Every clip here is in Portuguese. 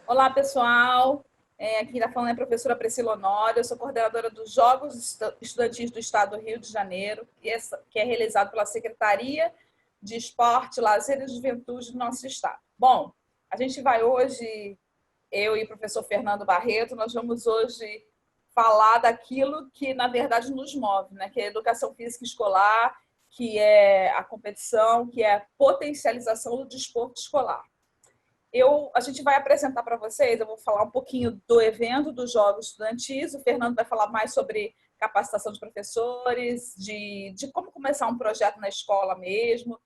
Olá, pessoal. Aqui está falando é a professora Priscila Honório. Eu sou coordenadora dos Jogos Estudantis do Estado do Rio de Janeiro, que é realizado pela Secretaria de Esporte, Lazer e Juventude do nosso estado. Bom, a gente vai hoje, eu e o professor Fernando Barreto, nós vamos hoje falar daquilo que, na verdade, nos move, né? Que é a educação física escolar, que é a competição, que é a potencialização do desporto escolar. A gente vai apresentar para vocês, eu vou falar um pouquinho do evento dos Jogos Estudantis, o Fernando vai falar mais sobre capacitação de professores, de como começar um projeto na escola mesmo.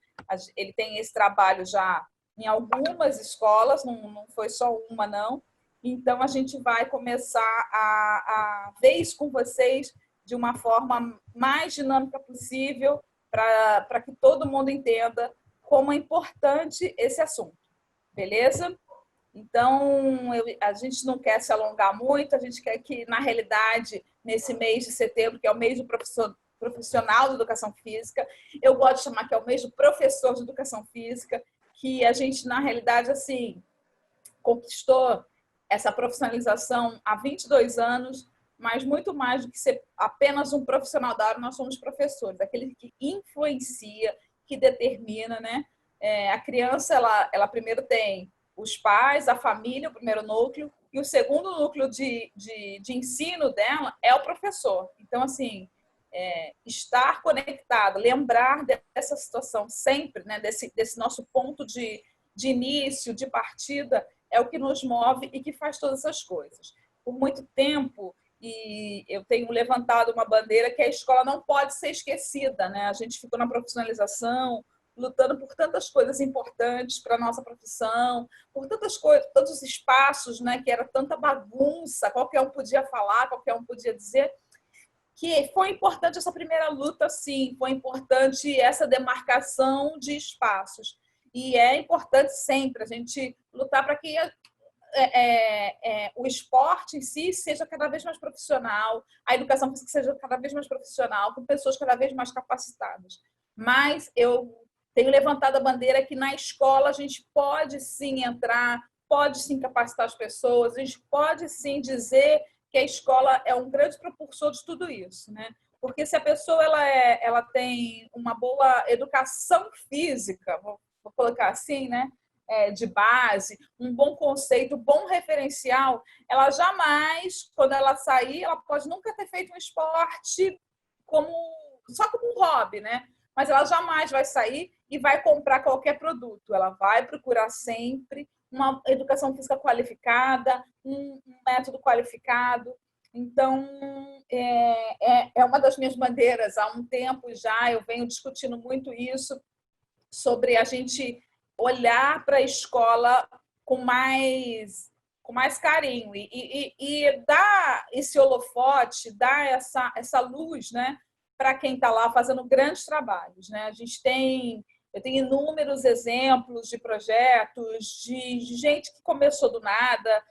Ele tem esse trabalho já em algumas escolas, não foi só uma, não. Então, a gente vai começar a ver isso com vocês de uma forma mais dinâmica possível, para que todo mundo entenda como é importante esse assunto. Beleza? Então, a gente não quer se alongar muito, a gente quer que, na realidade, nesse mês de setembro, que é o mês do profissional de educação física, eu gosto de chamar que é o mês do professor de educação física, que a gente, na realidade, assim, conquistou essa profissionalização há 22 anos, mas muito mais do que ser apenas um profissional da área, nós somos professores, aquele que influencia, que determina, né? A criança, ela primeiro tem os pais, a família, o primeiro núcleo, e o segundo núcleo de ensino dela é o professor. Então, assim, estar conectado, lembrar dessa situação sempre, né, desse nosso ponto de início, de partida, é o que nos move e que faz todas essas coisas. Por muito tempo, e eu tenho levantado uma bandeira que a escola não pode ser esquecida, né? A gente ficou na profissionalização, lutando por tantas coisas importantes para a nossa profissão, por tantas coisas, tantos espaços, né, que era tanta bagunça, qualquer um podia falar, qualquer um podia dizer, que foi importante essa primeira luta, sim, foi importante essa demarcação de espaços. E é importante sempre a gente lutar para que o esporte em si seja cada vez mais profissional, a educação física seja cada vez mais profissional, com pessoas cada vez mais capacitadas. Mas eu tenho levantado a bandeira que na escola a gente pode sim entrar, pode sim capacitar as pessoas, a gente pode sim dizer que a escola é um grande propulsor de tudo isso, né? Porque se a pessoa ela tem uma boa educação física, vou colocar assim, né? De base, um bom conceito, um bom referencial, ela jamais, quando ela sair, ela pode nunca ter feito um esporte como só como um hobby, né? Mas ela jamais vai sair e vai comprar qualquer produto. Ela vai procurar sempre uma educação física qualificada, um método qualificado. Então, é uma das minhas bandeiras. Há um tempo já eu venho discutindo muito isso, sobre a gente olhar para a escola com mais carinho e dar esse holofote, dar essa luz, né, para quem está lá fazendo grandes trabalhos, né? Eu tenho inúmeros exemplos de projetos, de gente que começou do nada.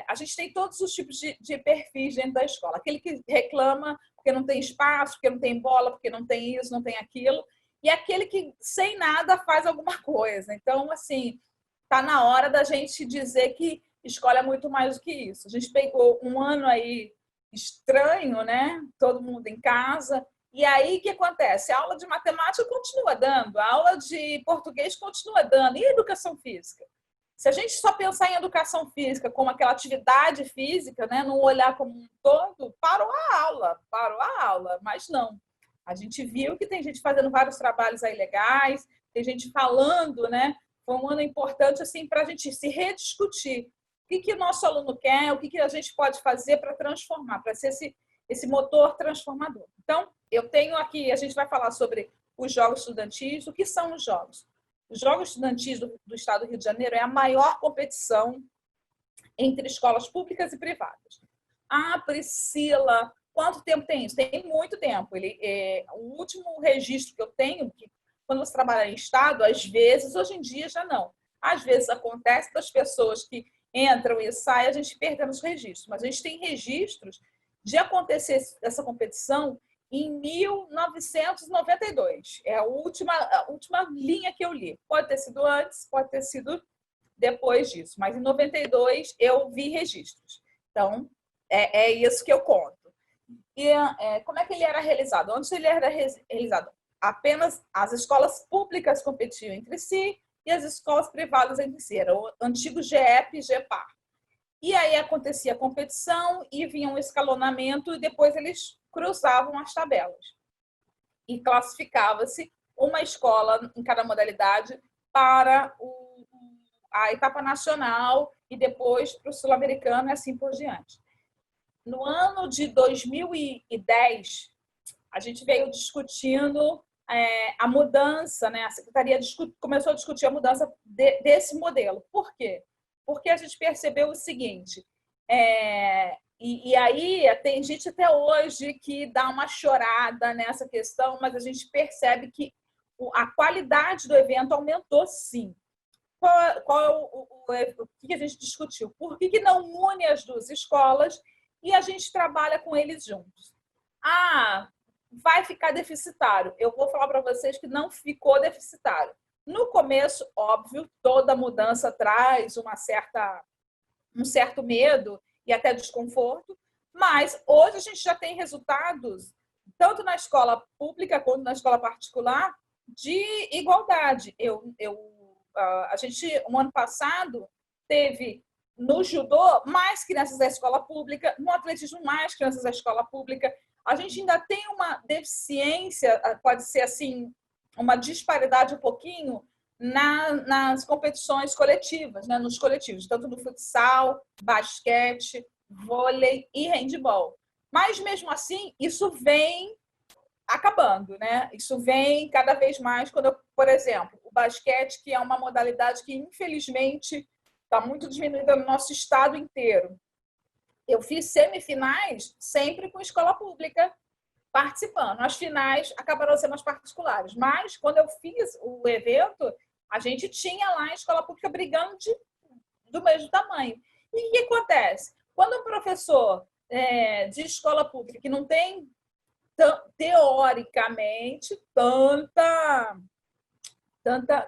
A gente tem todos os tipos de perfis dentro da escola. Aquele que reclama porque não tem espaço, porque não tem bola, porque não tem isso, não tem aquilo, e aquele que sem nada faz alguma coisa. Então, assim, está na hora da gente dizer que escola é muito mais do que isso. A gente pegou um ano aí estranho, né? Todo mundo em casa. E aí o que acontece? A aula de matemática continua dando, a aula de português continua dando, e a educação física? Se a gente só pensar em educação física como aquela atividade física, né, não olhar como um todo, parou a aula, mas não. A gente viu que tem gente fazendo vários trabalhos aí legais, tem gente falando, né? Foi um ano importante assim para a gente se rediscutir. O que o nosso aluno quer, o que a gente pode fazer para transformar, para ser esse motor transformador. Então, eu tenho aqui, a gente vai falar sobre os Jogos Estudantis. O que são os Jogos? Os Jogos Estudantis do Estado do Rio de Janeiro é a maior competição entre escolas públicas e privadas. Ah, Priscila, quanto tempo tem isso? Tem muito tempo. O último registro que eu tenho, que quando você trabalha em Estado, às vezes, hoje em dia já não. Às vezes acontece das pessoas que entram e saem, a gente perdendo os registros. Mas a gente tem registros de acontecer essa competição em 1992. É a última linha que eu li. Pode ter sido antes, pode ter sido depois disso. Mas em 92 eu vi registros. Então, é isso que eu conto. E como é que ele era realizado? Antes ele era realizado apenas as escolas públicas competiam entre si e as escolas privadas entre si. Era o antigo GEP e GEPAR. E aí acontecia a competição e vinha um escalonamento e depois eles cruzavam as tabelas. E classificava-se uma escola em cada modalidade para a etapa nacional e depois para o sul-americano e assim por diante. No ano de 2010, a gente veio discutindo a mudança, né? A secretaria começou a discutir a mudança desse modelo. Por quê? Porque a gente percebeu o seguinte, e aí tem gente até hoje que dá uma chorada nessa questão, mas a gente percebe que a qualidade do evento aumentou sim. O que a gente discutiu? Por que não une as duas escolas e a gente trabalha com eles juntos? Vai ficar deficitário. Eu vou falar para vocês que não ficou deficitário. No começo, óbvio, toda mudança traz um certo medo e até desconforto, mas hoje a gente já tem resultados, tanto na escola pública quanto na escola particular, de igualdade. A gente, no ano passado, teve no judô mais crianças da escola pública, no atletismo mais crianças da escola pública. A gente ainda tem uma deficiência, pode ser assim, uma disparidade um pouquinho nas competições coletivas, né? Nos coletivos, tanto no futsal, basquete, vôlei e handebol. Mas, mesmo assim, isso vem acabando, né? Isso vem cada vez mais quando, por exemplo, o basquete, que é uma modalidade que, infelizmente, está muito diminuída no nosso estado inteiro. Eu fiz semifinais sempre com escola pública participando. As finais acabaram sendo as particulares. Mas, quando eu fiz o evento, a gente tinha lá a escola pública brigando do mesmo tamanho. E o que acontece? Quando um professor de escola pública que não tem, teoricamente,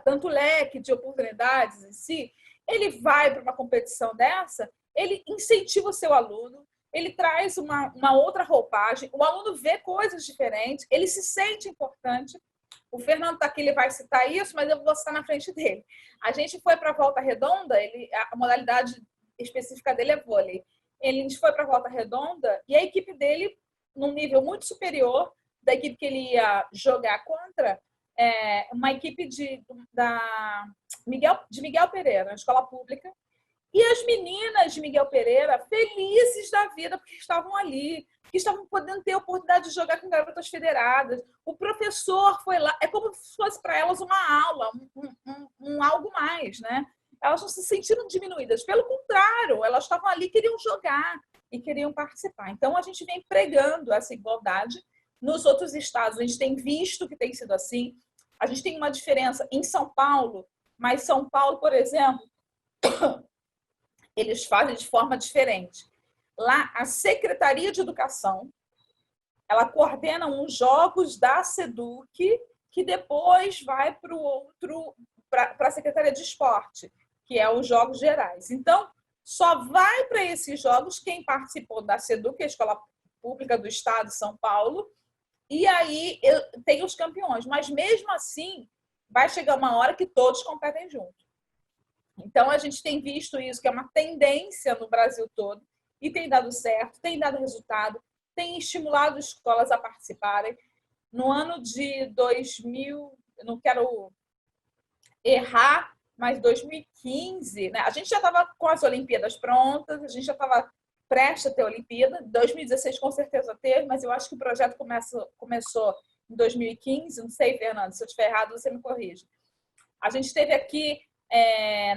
tanto leque de oportunidades em si, ele vai para uma competição dessa, ele incentiva o seu aluno, ele traz uma outra roupagem, o aluno vê coisas diferentes, ele se sente importante. O Fernando está aqui, ele vai citar isso, mas eu vou citar na frente dele. A gente foi para a Volta Redonda, a modalidade específica dele é vôlei. A gente foi para a Volta Redonda e a equipe dele, num nível muito superior da equipe que ele ia jogar contra, uma equipe de Miguel Pereira, na escola pública. E as meninas de Miguel Pereira, felizes da vida, porque estavam ali, que estavam podendo ter a oportunidade de jogar com garotas federadas. O professor foi lá, é como se fosse para elas uma aula, um algo mais, né? Elas não se sentiram diminuídas, pelo contrário, elas estavam ali, queriam jogar e queriam participar. Então, a gente vem pregando essa igualdade. Nos outros estados, a gente tem visto que tem sido assim. A gente tem uma diferença em São Paulo, mas São Paulo, por exemplo, eles fazem de forma diferente. Lá, a Secretaria de Educação, ela coordena uns jogos da SEDUC, que depois vai para a Secretaria de Esporte, que é os Jogos Gerais. Então, só vai para esses jogos quem participou da SEDUC, a Escola Pública do Estado de São Paulo, e aí tem os campeões. Mas, mesmo assim, vai chegar uma hora que todos competem juntos. Então, a gente tem visto isso, que é uma tendência no Brasil todo, e tem dado certo, tem dado resultado, tem estimulado escolas a participarem. No ano de 2000, eu não quero errar, mas 2015, né? A gente já estava com as Olimpíadas prontas, a gente já estava prestes a ter a Olimpíada. 2016 com certeza teve, mas eu acho que o projeto começou em 2015, não sei, Fernando, se eu estiver errado, você me corrige. A gente teve aqui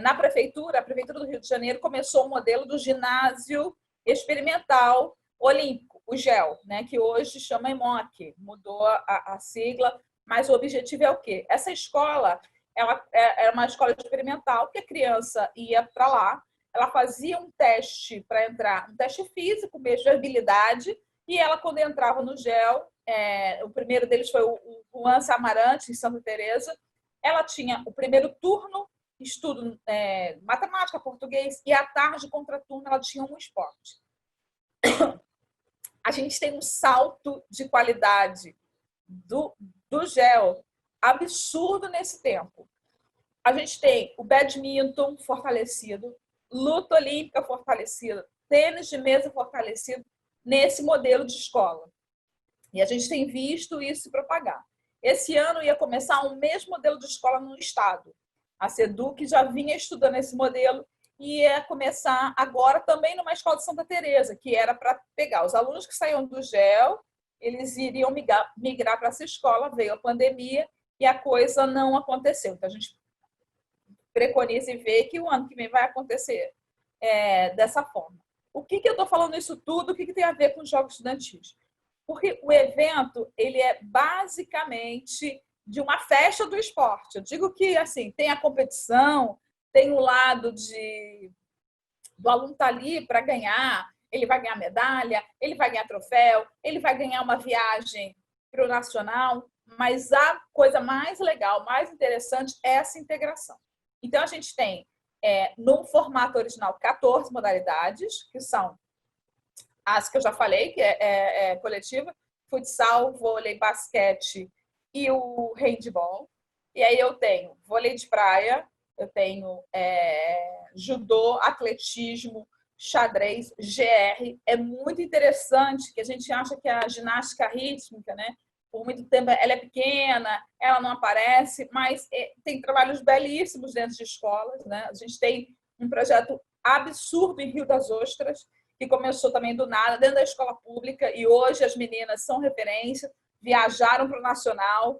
na prefeitura, a Prefeitura do Rio de Janeiro começou o modelo do ginásio experimental olímpico, o GEL, né, que hoje chama EMOC, mudou a sigla, mas o objetivo é o quê? Essa escola, ela é uma escola experimental que a criança ia para lá, ela fazia um teste para entrar, um teste físico mesmo, de habilidade, e ela, quando entrava no GEL, o primeiro deles foi o Juan Samarante, em Santa Teresa, ela tinha o primeiro turno estudo matemática, português, e à tarde, contraturno, ela tinha um esporte. A gente tem um salto de qualidade do GEL absurdo nesse tempo. A gente tem o badminton fortalecido, luta olímpica fortalecida, tênis de mesa fortalecido nesse modelo de escola. E a gente tem visto isso se propagar. Esse ano ia começar um mesmo modelo de escola no estado. A SEDUC já vinha estudando esse modelo e ia começar agora também numa escola de Santa Teresa, que era para pegar os alunos que saíam do GEL, eles iriam migrar para essa escola, veio a pandemia e a coisa não aconteceu. Então, a gente preconiza e vê que o ano que vem vai acontecer dessa forma. O que eu estou falando isso tudo? O que tem a ver com os Jogos Estudantis? Porque o evento ele é basicamente de uma festa do esporte. Eu digo que assim tem a competição, tem o lado do aluno estar ali para ganhar, ele vai ganhar medalha, ele vai ganhar troféu, ele vai ganhar uma viagem para o nacional, mas a coisa mais legal, mais interessante é essa integração. Então, a gente tem, no formato original, 14 modalidades, que são as que eu já falei, que é coletiva, futsal, vôlei, basquete e o handball. E aí eu tenho vôlei de praia, eu tenho judô, atletismo, xadrez, GR. É muito interessante que a gente acha que a ginástica rítmica, né? Por muito tempo ela é pequena, ela não aparece, mas tem trabalhos belíssimos dentro de escolas, né? A gente tem um projeto absurdo em Rio das Ostras, que começou também do nada, dentro da escola pública, e hoje as meninas são referência, viajaram para o Nacional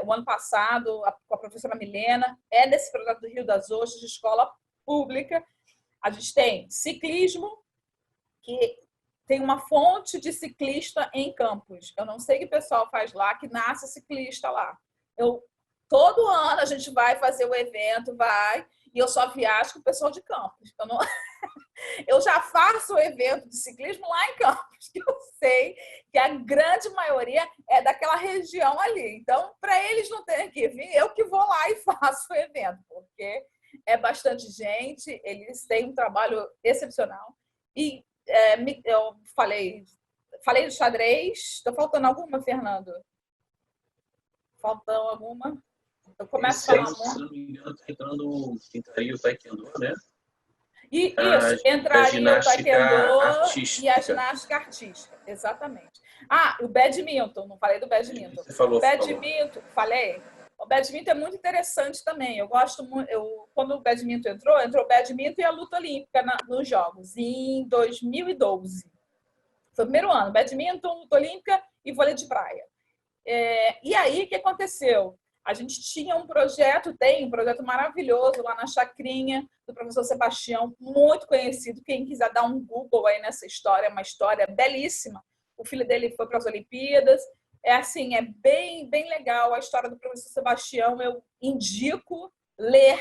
o ano passado, com a professora Milena, desse projeto do Rio das Ostras, de escola pública. A gente tem ciclismo, que tem uma fonte de ciclista em Campos. Eu não sei o que o pessoal faz lá, que nasce ciclista lá. Todo ano a gente vai fazer o evento, e eu só viajo com o pessoal de Campos. Eu já faço o evento de ciclismo lá em Campos, que eu sei que a grande maioria é daquela região ali. Então, para eles não terem que vir, eu que vou lá e faço o evento, porque é bastante gente, eles têm um trabalho excepcional. E eu falei do xadrez. Estou faltando alguma, Fernando? Faltando alguma? Eu começo a falar muito. Se não me engano, entraria o taekwondo, né? E isso, entraria o taekwondo artística. E a ginástica artística, exatamente. O badminton, não falei do badminton. Você falou. Badminton, falei. O badminton é muito interessante também. Eu gosto muito. Quando o badminton entrou o badminton e a luta olímpica nos Jogos, em 2012. Foi o primeiro ano, badminton, luta olímpica e vôlei de praia. E aí, o que aconteceu? A gente tinha tem um projeto maravilhoso lá na Chacrinha, do professor Sebastião, muito conhecido. Quem quiser dar um Google aí nessa história, é uma história belíssima. O filho dele foi para as Olimpíadas. É bem, bem legal a história do professor Sebastião. Eu indico ler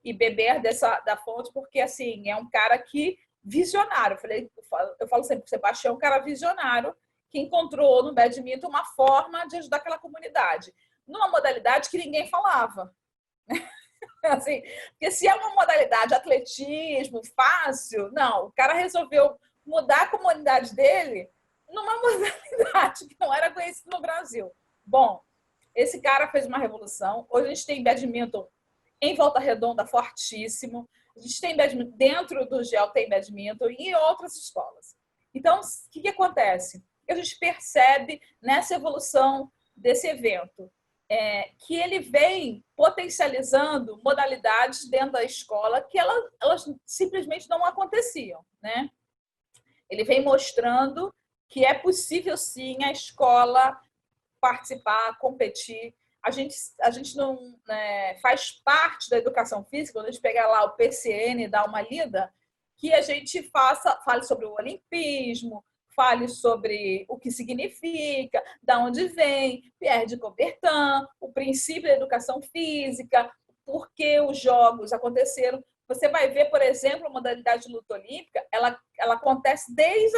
e beber da fonte, porque é um cara que visionário. Eu falo sempre que o Sebastião é um cara visionário que encontrou no badminton uma forma de ajudar aquela comunidade, numa modalidade que ninguém falava. Porque se é uma modalidade atletismo, fácil, não. O cara resolveu mudar a comunidade dele numa modalidade que não era conhecida no Brasil. Bom, esse cara fez uma revolução. Hoje a gente tem badminton em Volta Redonda fortíssimo. A gente tem badminton dentro do GEL, tem badminton e em outras escolas. Então, o que acontece? A gente percebe nessa evolução desse evento que ele vem potencializando modalidades dentro da escola que elas simplesmente não aconteciam, né? Ele vem mostrando que é possível, sim, a escola participar, competir. A gente não faz parte da educação física, quando a gente pegar lá o PCN e dar uma lida, que a gente fale sobre o olimpismo, fale sobre o que significa, de onde vem, Pierre de Coubertin, o princípio da educação física, por que os jogos aconteceram. Você vai ver, por exemplo, a modalidade de luta olímpica, ela acontece desde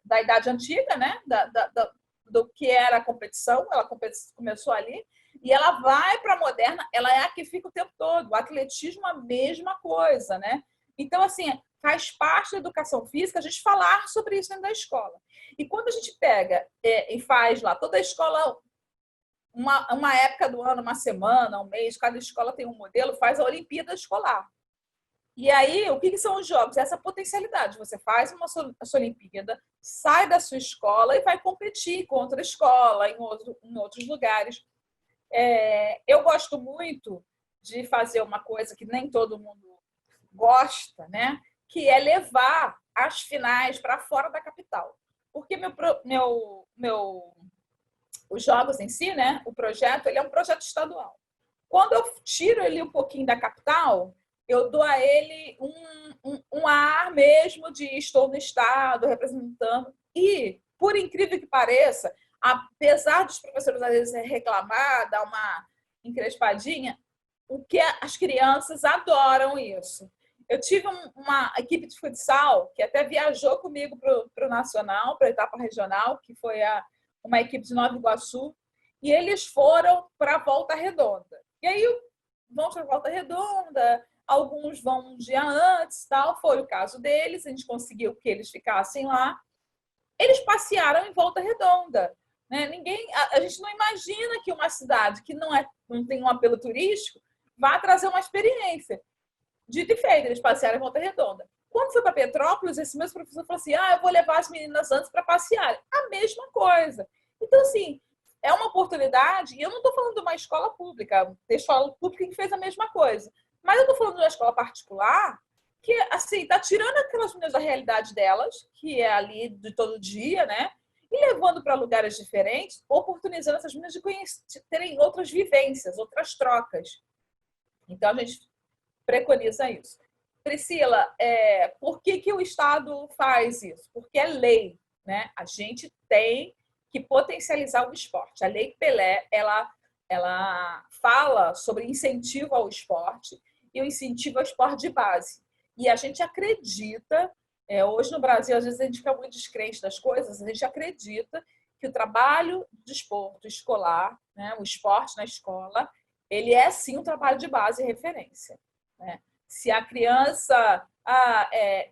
da Idade Antiga, né? Do que era a competição, ela começou ali, E ela vai para a moderna, ela é a que fica o tempo todo. O atletismo, a mesma coisa, né? Então, assim, faz parte da educação física a gente falar sobre isso dentro da escola. E quando a gente pega e faz lá, toda a escola, uma época do ano, uma semana, um mês, cada escola tem um modelo, faz a Olimpíada Escolar. E aí, o que são os jogos? Essa potencialidade. Você faz uma sua Olimpíada, sai da sua escola e vai competir com outra escola, em outros lugares. Eu gosto muito de fazer uma coisa que nem todo mundo gosta, né? Que é levar as finais para fora da capital. Porque os jogos em si, né? O projeto, ele é um projeto estadual. Quando eu tiro ele um pouquinho da capital, eu dou a ele um ar mesmo de estou no estado, representando. E, por incrível que pareça, apesar dos professores às vezes reclamar, dar uma encrespadinha, o que as crianças adoram isso. Eu tive uma equipe de futsal que até viajou comigo para o Nacional, para a etapa regional, que foi uma equipe de Nova Iguaçu, e eles foram para a Volta Redonda. E aí vão para a Volta Redonda, alguns vão um dia antes, tal. Foi o caso deles, a gente conseguiu que eles ficassem lá. Eles passearam em Volta Redonda. Né? A gente não imagina que uma cidade que não tem um apelo turístico vá trazer uma experiência. Dito e feito, eles passearam em Volta Redonda. Quando foi para Petrópolis, esse mesmo professor falou assim: eu vou levar as meninas antes para passear. A mesma coisa. Então, assim, é uma oportunidade, e eu não estou falando de uma escola pública, tem escola pública que fez a mesma coisa, mas eu estou falando de uma escola particular que, assim, está tirando aquelas meninas da realidade delas, que é ali de todo dia, né? E levando para lugares diferentes, oportunizando essas meninas de terem outras vivências, outras trocas. Então, a gente preconiza isso. Priscila, por que o Estado faz isso? Porque é lei, né? A gente tem que potencializar o esporte. A Lei Pelé, ela fala sobre incentivo ao esporte e o incentivo ao esporte de base. E a gente acredita, hoje no Brasil, às vezes a gente fica muito descrente das coisas, a gente acredita que o trabalho de desporto escolar, né, o esporte na escola, ele é sim um trabalho de base e referência. Né? Se a criança,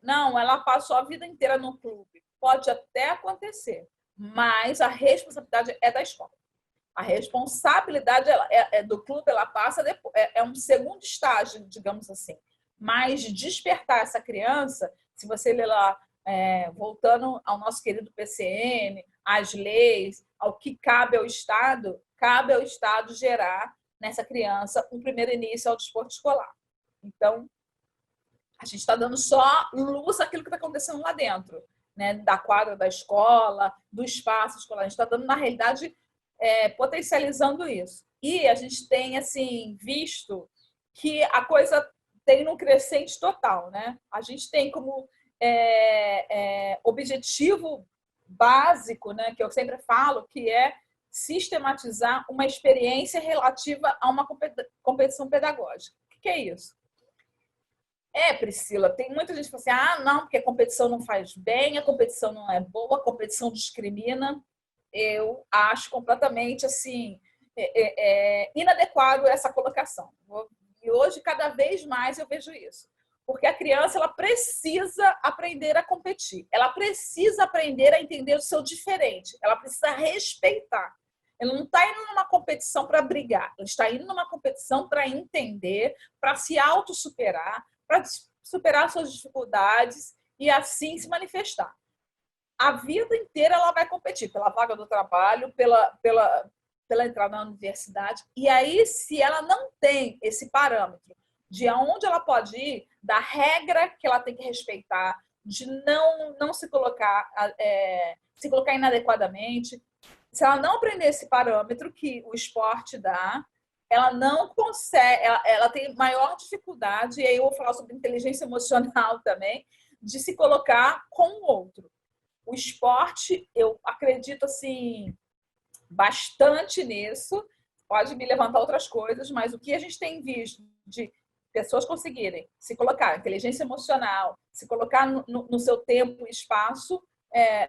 não, ela passou a vida inteira no clube, pode até acontecer, mas a responsabilidade é da escola. A responsabilidade do clube, ela passa depois, é um segundo estágio, digamos assim. Mas despertar essa criança, se você ler lá, voltando ao nosso querido PCN, às leis, ao que cabe ao Estado gerar nessa criança um primeiro início ao desporto escolar. Então, a gente está dando só luz àquilo que está acontecendo lá dentro, né? Da quadra da escola, do espaço escolar. A gente está dando, na realidade, potencializando isso. E a gente tem assim visto que a coisa tem um crescente total. Né? A gente tem como objetivo básico, né, que eu sempre falo, que é sistematizar uma experiência relativa a uma competição pedagógica. O que é isso? Priscila, tem muita gente que fala assim, não, porque a competição não faz bem, a competição não é boa, a competição discrimina. Eu acho completamente assim inadequado essa colocação. E hoje, cada vez mais, eu vejo isso. Porque a criança ela precisa aprender a competir, ela precisa aprender a entender o seu diferente, ela precisa respeitar. Ela não está indo numa competição para brigar, ela está indo numa competição para entender, para se autossuperar, para superar suas dificuldades e assim se manifestar. A vida inteira ela vai competir pela vaga do trabalho, pela entrada na universidade. E aí, se ela não tem esse parâmetro de aonde ela pode ir, da regra que ela tem que respeitar, de não se colocar inadequadamente, se ela não aprender esse parâmetro que o esporte dá, ela não consegue, ela tem maior dificuldade, e aí eu vou falar sobre inteligência emocional também, de se colocar com o outro. O esporte, eu acredito assim, bastante nisso, pode me levantar outras coisas, mas o que a gente tem visto de pessoas conseguirem se colocar, inteligência emocional, se colocar no seu tempo e espaço,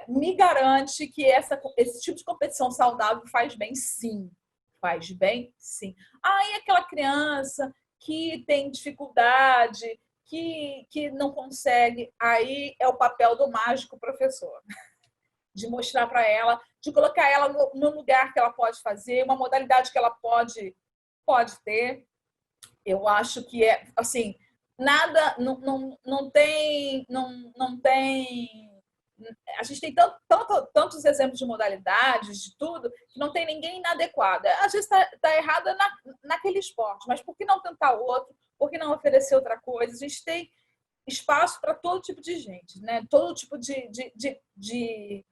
me garante que esse tipo de competição saudável faz bem, sim. Faz bem? Sim. E aquela criança que tem dificuldade, que não consegue, aí é o papel do mágico professor, de mostrar para ela, de colocar ela no lugar que ela pode fazer, uma modalidade que ela pode ter. Eu acho que é assim, nada, não tem. A gente tem tantos exemplos de modalidades, de tudo, que não tem ninguém inadequado. Às vezes está errada naquele esporte, mas por que não tentar outro? Por que não oferecer outra coisa? A gente tem espaço para todo tipo de gente, né? Todo tipo de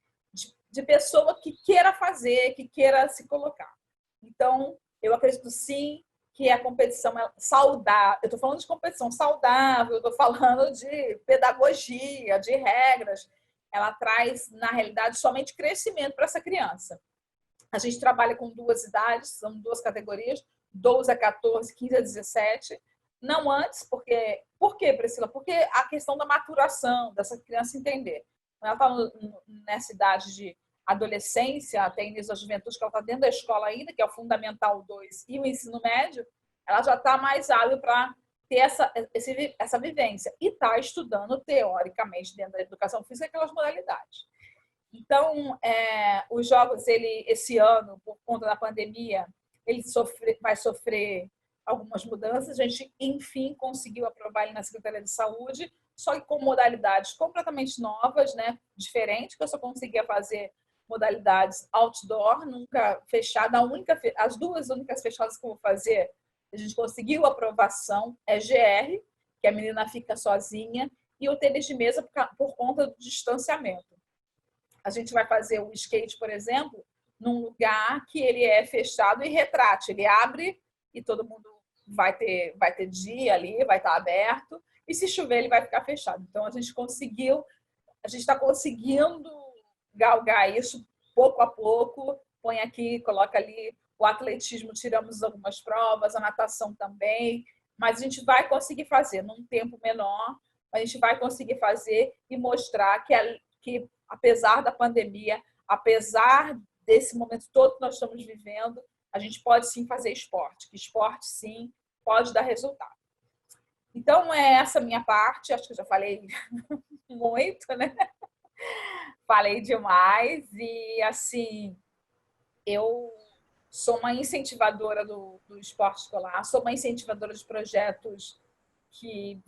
pessoa que queira fazer, que queira se colocar. Então, eu acredito sim que a competição é saudável. Eu estou falando de competição saudável, eu estou falando de pedagogia, de regras. Ela traz, na realidade, somente crescimento para essa criança. A gente trabalha com 2 idades, são 2 categorias, 12 a 14, 15 a 17. Não antes, porque... Por quê, Priscila? Porque a questão da maturação, dessa criança entender. Ela está nessa idade de adolescência, até início da juventude, que ela está dentro da escola ainda, que é o Fundamental 2 e o ensino médio, ela já está mais hábil para ter essa vivência. E está estudando, teoricamente, dentro da educação física, aquelas modalidades. Então, os jogos, esse ano, por conta da pandemia, ele vai sofrer algumas mudanças. A gente, enfim, conseguiu aprovar ele na Secretaria de Saúde, só que com modalidades completamente novas, né? Diferentes, que eu só conseguia fazer modalidades outdoor, nunca fechada. As 2 únicas fechadas que eu vou fazer, a gente conseguiu aprovação, é GR, que a menina fica sozinha, e o tênis de mesa por conta do distanciamento. A gente vai fazer o skate, por exemplo, num lugar que ele é fechado e retrátil. Ele abre e todo mundo vai ter dia ali, vai estar aberto. E se chover, ele vai ficar fechado. Então, a gente está conseguindo galgar isso pouco a pouco. Põe aqui, coloca ali. O atletismo, tiramos algumas provas, a natação também. Mas a gente vai conseguir fazer num tempo menor. A gente vai conseguir fazer e mostrar que apesar da pandemia, apesar desse momento todo que nós estamos vivendo, a gente pode sim fazer esporte, que esporte sim pode dar resultado. Então, é essa minha parte, acho que eu já falei muito, né? Falei demais e, assim, eu sou uma incentivadora do esporte escolar, sou uma incentivadora de projetos que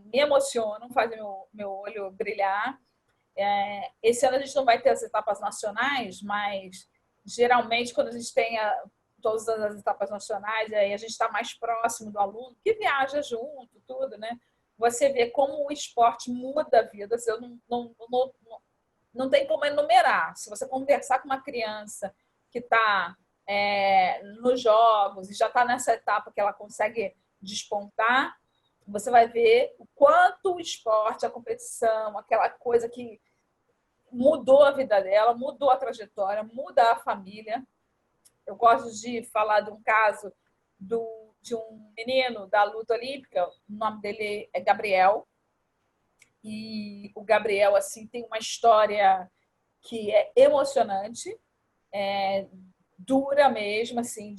me emocionam, fazem meu olho brilhar. Esse ano a gente não vai ter as etapas nacionais, mas geralmente quando a gente tem todas as etapas nacionais, aí a gente está mais próximo do aluno, que viaja junto, tudo, né? Você vê como o esporte muda a vida. Eu não tem como enumerar. Se você conversar com uma criança que está nos jogos e já está nessa etapa que ela consegue despontar, você vai ver o quanto o esporte, a competição, aquela coisa que mudou a vida dela, mudou a trajetória, muda a família. Eu gosto de falar de um caso de um menino da luta olímpica, o nome dele é Gabriel, e o Gabriel assim tem uma história que é emocionante, dura mesmo, assim,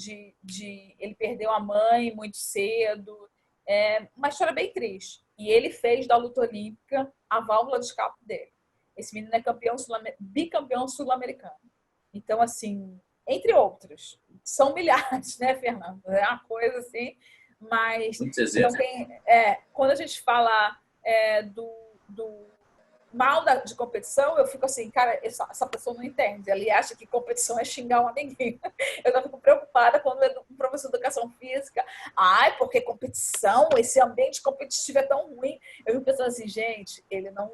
ele perdeu a mãe muito cedo, uma história bem triste. E ele fez da luta olímpica a válvula de escape dele. Esse menino é bicampeão sul-americano. Então, assim, entre outros, são milhares, né, Fernando? É uma coisa assim, mas não tem, quando a gente fala do mal de competição, eu fico assim, cara, essa pessoa não entende. Ele acha que competição é xingar um amiguinho. Eu fico preocupada quando um professor de educação física, porque competição, esse ambiente competitivo é tão ruim. Eu fico pensando assim, gente, ele não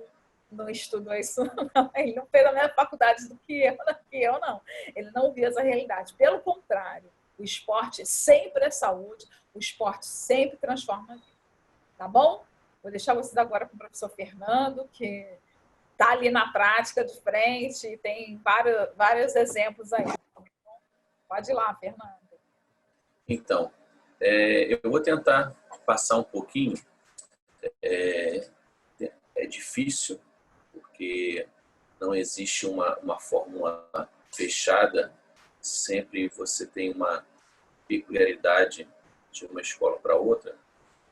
estudou isso, não. Ele não fez a mesma faculdade do que eu não. Ele não viu essa realidade. Pelo contrário, o esporte sempre é saúde, o esporte sempre transforma a vida. Tá bom? Vou deixar vocês agora com o professor Fernando, que está ali na prática de frente e tem vários exemplos aí. Pode ir lá, Fernando. Então, eu vou tentar passar um pouquinho. É difícil, porque não existe uma fórmula fechada sempre você tem uma peculiaridade de uma escola para outra,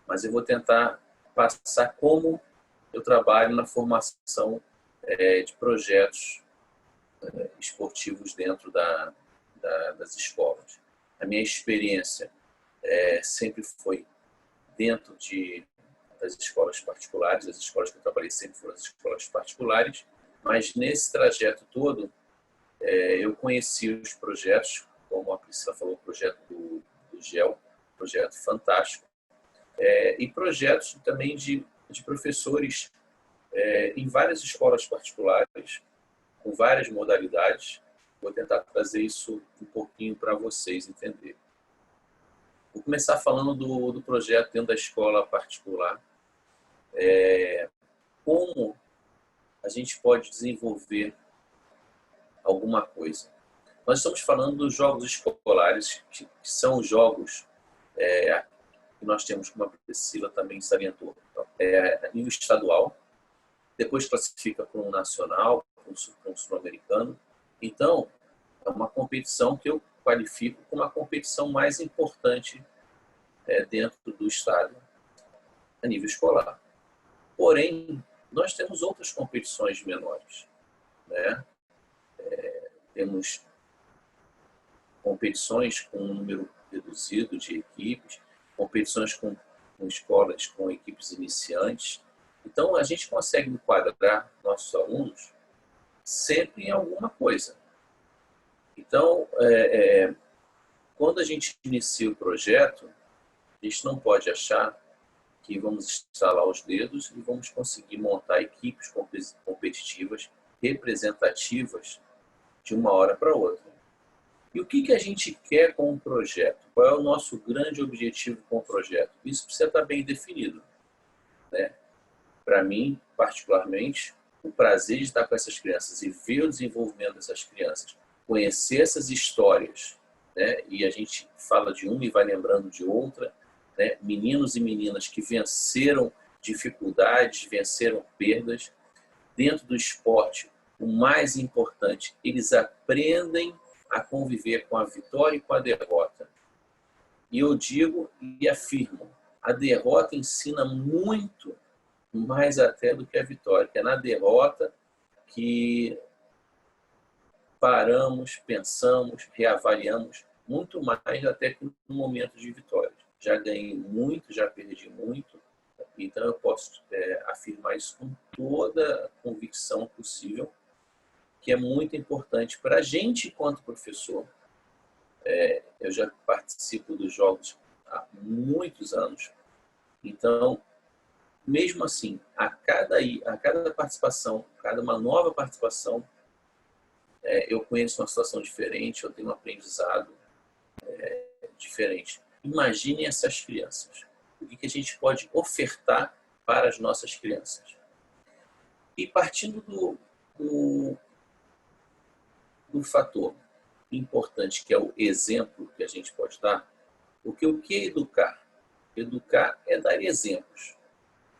mas eu vou tentar passar como eu trabalho na formação de projetos esportivos dentro das escolas. A minha experiência sempre foi dentro das escolas particulares, as escolas que eu trabalhei sempre foram as escolas particulares, mas nesse trajeto todo eu conheci os projetos, como a Priscila falou, o projeto do GEL, projeto fantástico, e projetos também de professores em várias escolas particulares, com várias modalidades. Vou tentar trazer isso um pouquinho para vocês entenderem. Vou começar falando do projeto dentro da escola particular. Como a gente pode desenvolver alguma coisa. Nós estamos falando dos jogos escolares, que são jogos que nós temos, como a Priscila também salientou, a nível estadual, depois classifica para um nacional, para um sul-americano. Então, é uma competição que eu qualifico como a competição mais importante dentro do estado a nível escolar. Porém, nós temos outras competições menores, né? Temos competições com um número reduzido de equipes, competições com escolas com equipes iniciantes. Então, a gente consegue enquadrar nossos alunos sempre em alguma coisa. Então, quando a gente inicia o projeto, a gente não pode achar que vamos estalar os dedos e vamos conseguir montar equipes competitivas, representativas, de uma hora para outra. E o que a gente quer com o projeto? Qual é o nosso grande objetivo com o projeto? Isso precisa estar bem definido, né? Para mim, particularmente, o prazer de estar com essas crianças e ver o desenvolvimento dessas crianças, conhecer essas histórias, né? E a gente fala de uma e vai lembrando de outra, né? Meninos e meninas que venceram dificuldades, venceram perdas. Dentro do esporte, o mais importante, eles aprendem a conviver com a vitória e com a derrota. E eu digo e afirmo, a derrota ensina muito mais até do que a vitória, que é na derrota que paramos, pensamos, reavaliamos muito mais até que no momento de vitória. Já ganhei muito, já perdi muito, então eu posso afirmar isso com toda a convicção possível, que é muito importante para a gente enquanto professor. Eu já participo dos jogos há muitos anos, então, mesmo assim, a cada participação, uma nova participação, eu conheço uma situação diferente, eu tenho um aprendizado diferente. Imaginem essas crianças. O que a gente pode ofertar para as nossas crianças? E partindo do fator importante, que é o exemplo que a gente pode dar, o que é educar? Educar é dar exemplos.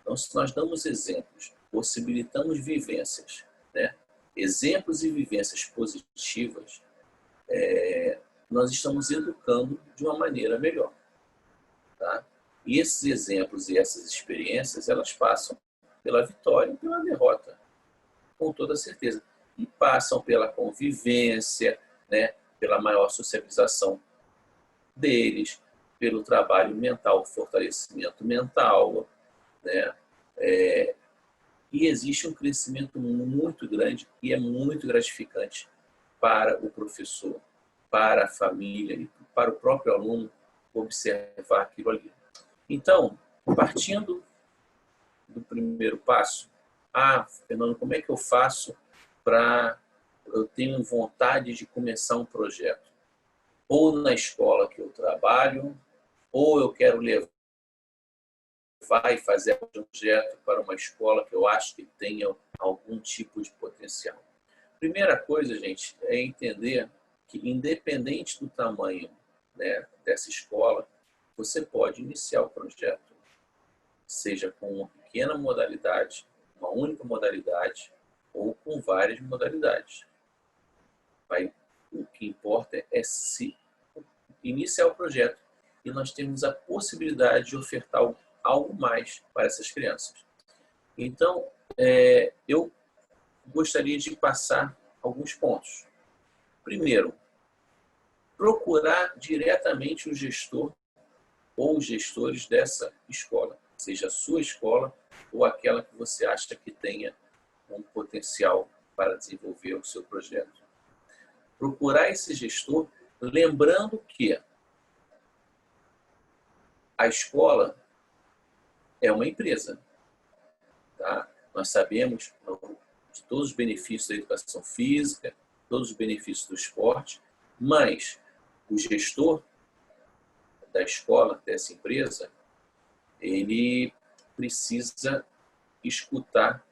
Então, se nós damos exemplos, possibilitamos vivências, né? Exemplos e vivências positivas, nós estamos educando de uma maneira melhor. Tá? E esses exemplos e essas experiências, elas passam pela vitória e pela derrota, com toda certeza. E passam pela convivência, né? Pela maior socialização deles, pelo trabalho mental, fortalecimento mental, né? E existe um crescimento muito grande e é muito gratificante para o professor, para a família e para o próprio aluno observar aquilo ali. Então, partindo do primeiro passo, Fernando, como é que eu faço para... Eu tenho vontade de começar um projeto, ou na escola que eu trabalho, ou eu quero levar e fazer um projeto para uma escola que eu acho que tenha algum tipo de potencial. Primeira coisa, gente, é entender que, independente do tamanho, né, dessa escola, você pode iniciar o projeto, seja com uma pequena modalidade, uma única modalidade, ou com várias modalidades. o que importa é se iniciar o projeto e nós temos a possibilidade de ofertar algo mais para essas crianças. Então, eu gostaria de passar alguns pontos. Primeiro, procurar diretamente o gestor ou os gestores dessa escola, seja a sua escola ou aquela que você acha que tenha um potencial para desenvolver o seu projeto. Procurar esse gestor, lembrando que a escola é uma empresa. Tá? Nós sabemos de todos os benefícios da educação física, todos os benefícios do esporte, mas o gestor da escola, dessa empresa, ele precisa escutar,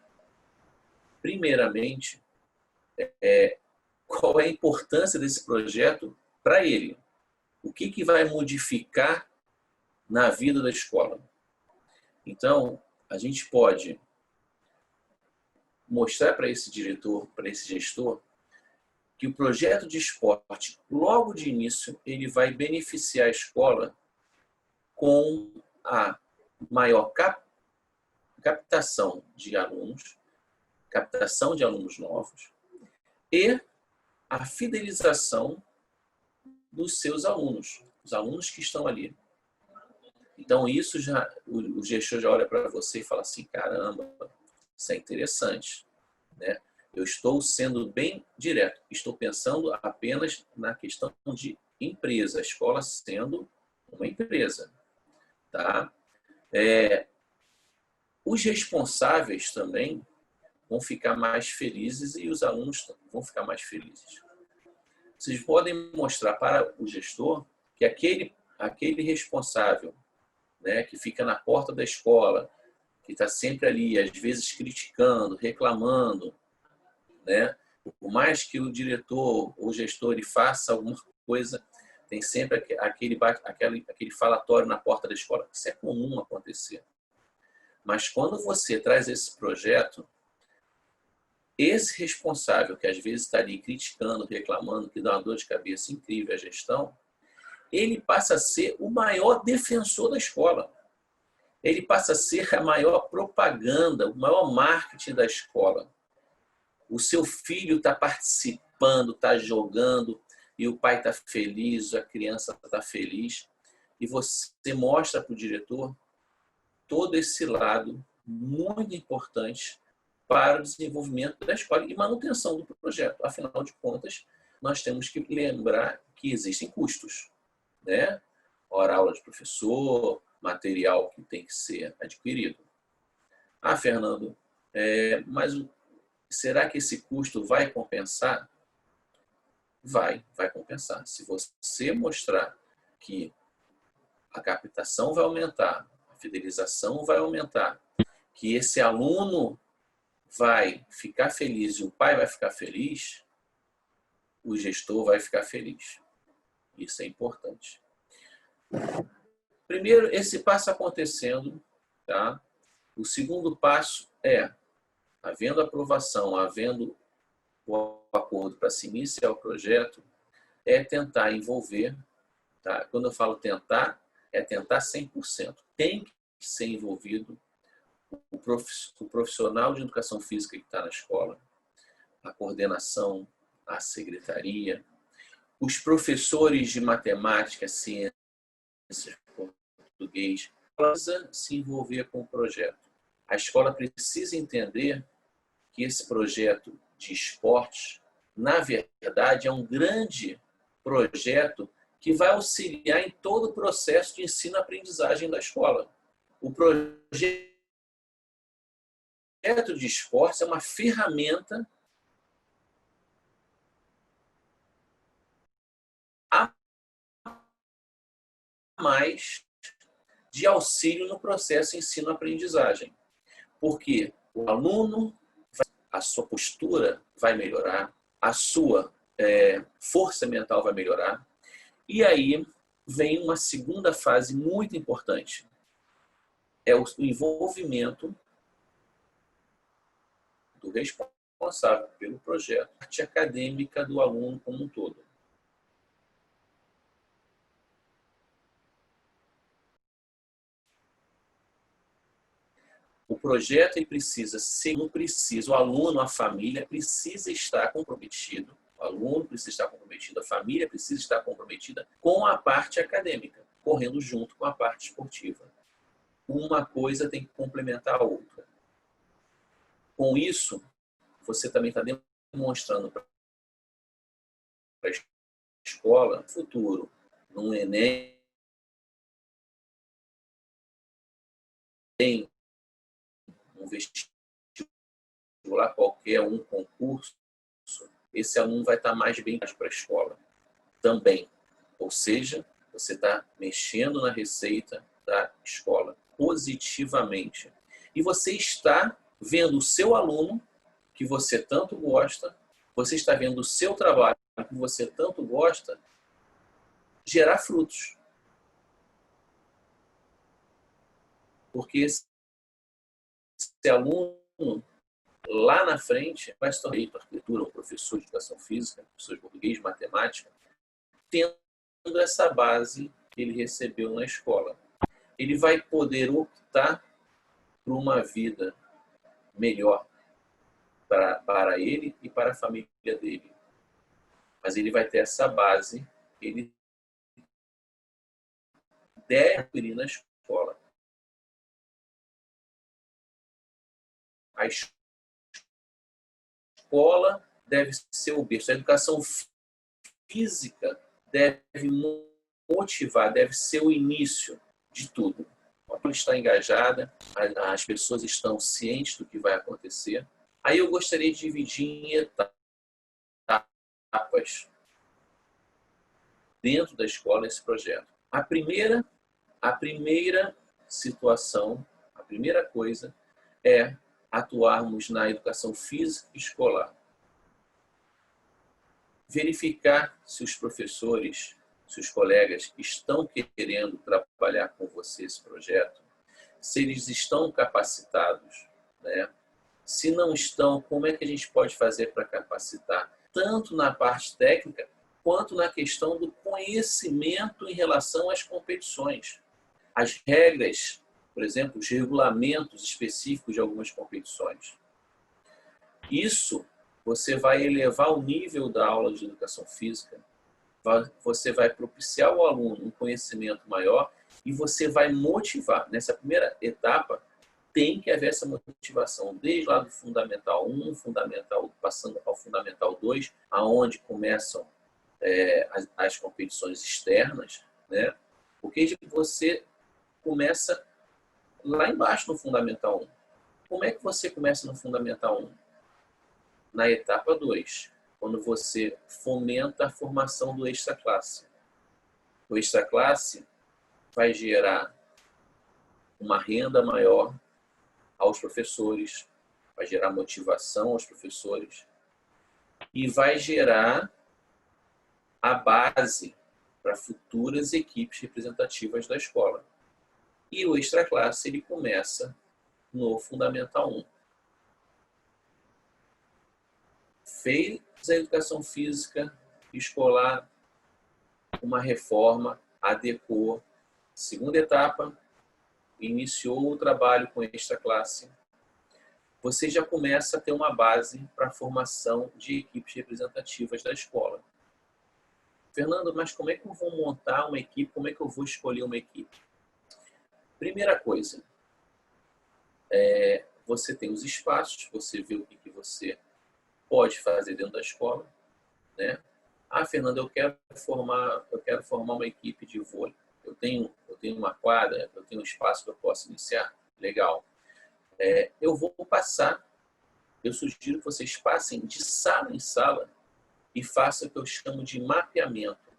primeiramente, qual é a importância desse projeto para ele. O que vai modificar na vida da escola. Então, a gente pode mostrar para esse diretor, para esse gestor, que o projeto de esporte, logo de início, ele vai beneficiar a escola com a maior captação de alunos novos e a fidelização dos seus alunos, os alunos que estão ali. Então, isso já, o gestor já olha para você e fala assim, caramba, isso é interessante, né? Eu estou sendo bem direto, estou pensando apenas na questão de empresa, a escola sendo uma empresa. Tá? Os responsáveis também vão ficar mais felizes e os alunos vão ficar mais felizes. Vocês podem mostrar para o gestor que aquele responsável, né, que fica na porta da escola, que está sempre ali, às vezes criticando, reclamando, né? Por mais que o diretor ou gestor ele faça alguma coisa, tem sempre aquele falatório na porta da escola. Isso é comum acontecer. Mas quando você traz esse projeto, esse responsável, que às vezes está ali criticando, reclamando, que dá uma dor de cabeça incrível à gestão, ele passa a ser o maior defensor da escola. Ele passa a ser a maior propaganda, o maior marketing da escola. O seu filho está participando, está jogando, e o pai está feliz, a criança está feliz. E você mostra para o diretor todo esse lado muito importante para o desenvolvimento da escola e manutenção do projeto. Afinal de contas, nós temos que lembrar que existem custos, né? Hora aula de professor, material que tem que ser adquirido. Ah, Fernando, mas será que esse custo vai compensar? Vai compensar. Se você mostrar que a captação vai aumentar, a fidelização vai aumentar, que esse aluno vai ficar feliz e o pai vai ficar feliz, o gestor vai ficar feliz. Isso é importante. Primeiro, esse passo acontecendo, tá? O segundo passo é, havendo aprovação, havendo o acordo para se iniciar o projeto, é tentar envolver, tá? Quando eu falo tentar, é tentar 100%. Tem que ser envolvido o profissional de educação física que está na escola, a coordenação, a secretaria, os professores de matemática, ciências, português, precisa se envolver com o projeto. A escola precisa entender que esse projeto de esportes, na verdade, é um grande projeto que vai auxiliar em todo o processo de ensino-aprendizagem da escola. O projeto de esportes é uma ferramenta a mais de auxílio no processo de ensino-aprendizagem. Porque o aluno, a sua postura vai melhorar, a sua força mental vai melhorar. E aí vem uma segunda fase muito importante. É o envolvimento do responsável pelo projeto, a parte acadêmica do aluno como um todo. O projeto ele precisa ser, o aluno, a família precisa estar comprometido, o aluno precisa estar comprometido, a família precisa estar comprometida com a parte acadêmica, correndo junto com a parte esportiva. Uma coisa tem que complementar a outra. Com isso, você também está demonstrando para a escola, no futuro, no Enem, um vestibular qualquer, um concurso, esse aluno vai estar mais bem para a escola também. Ou seja, você está mexendo na receita da escola positivamente. E você está vendo o seu aluno, que você tanto gosta, você está vendo o seu trabalho, que você tanto gosta, gerar frutos. Porque esse aluno, lá na frente, vai se tornar arquitetura, um professor de educação física, professor de português, matemática, tendo essa base que ele recebeu na escola. Ele vai poder optar por uma vida melhor para ele e para a família dele. Mas ele vai ter essa base que ele deve ir na escola. A escola deve ser o berço. A educação física deve motivar, deve ser o início de tudo. A escola está engajada, as pessoas estão cientes do que vai acontecer. Aí eu gostaria de dividir em etapas dentro da escola esse projeto. A primeira situação, a primeira coisa é atuarmos na educação física escolar. Verificar se os professores, se os colegas estão querendo trabalhar com você esse projeto, se eles estão capacitados, né? Se não estão, como é que a gente pode fazer para capacitar? Tanto na parte técnica, quanto na questão do conhecimento em relação às competições. As regras, por exemplo, os regulamentos específicos de algumas competições. Isso você vai elevar o nível da aula de educação física, você vai propiciar ao aluno um conhecimento maior e você vai motivar. Nessa primeira etapa, tem que haver essa motivação, desde lá do Fundamental 1, passando ao Fundamental 2, aonde começam as competições externas, né? Porque você começa lá embaixo no Fundamental 1. Como é que você começa no Fundamental 1? Na etapa 2, quando você fomenta a formação do extra-classe. O extra-classe vai gerar uma renda maior aos professores, vai gerar motivação aos professores e vai gerar a base para futuras equipes representativas da escola. E o extra-classe ele começa no Fundamental 1. Fez a educação física escolar, uma reforma, adequou. Segunda etapa, iniciou o trabalho com extra-classe. Você já começa a ter uma base para a formação de equipes representativas da escola. Fernando, mas como é que eu vou montar uma equipe? Como é que eu vou escolher uma equipe? Primeira coisa, você tem os espaços, você vê o que você pode fazer dentro da escola, né? Ah, Fernando, eu quero formar uma equipe de vôlei. Eu tenho uma quadra, eu tenho um espaço que eu posso iniciar. Legal. Eu sugiro que vocês passem de sala em sala e façam o que eu chamo de mapeamento.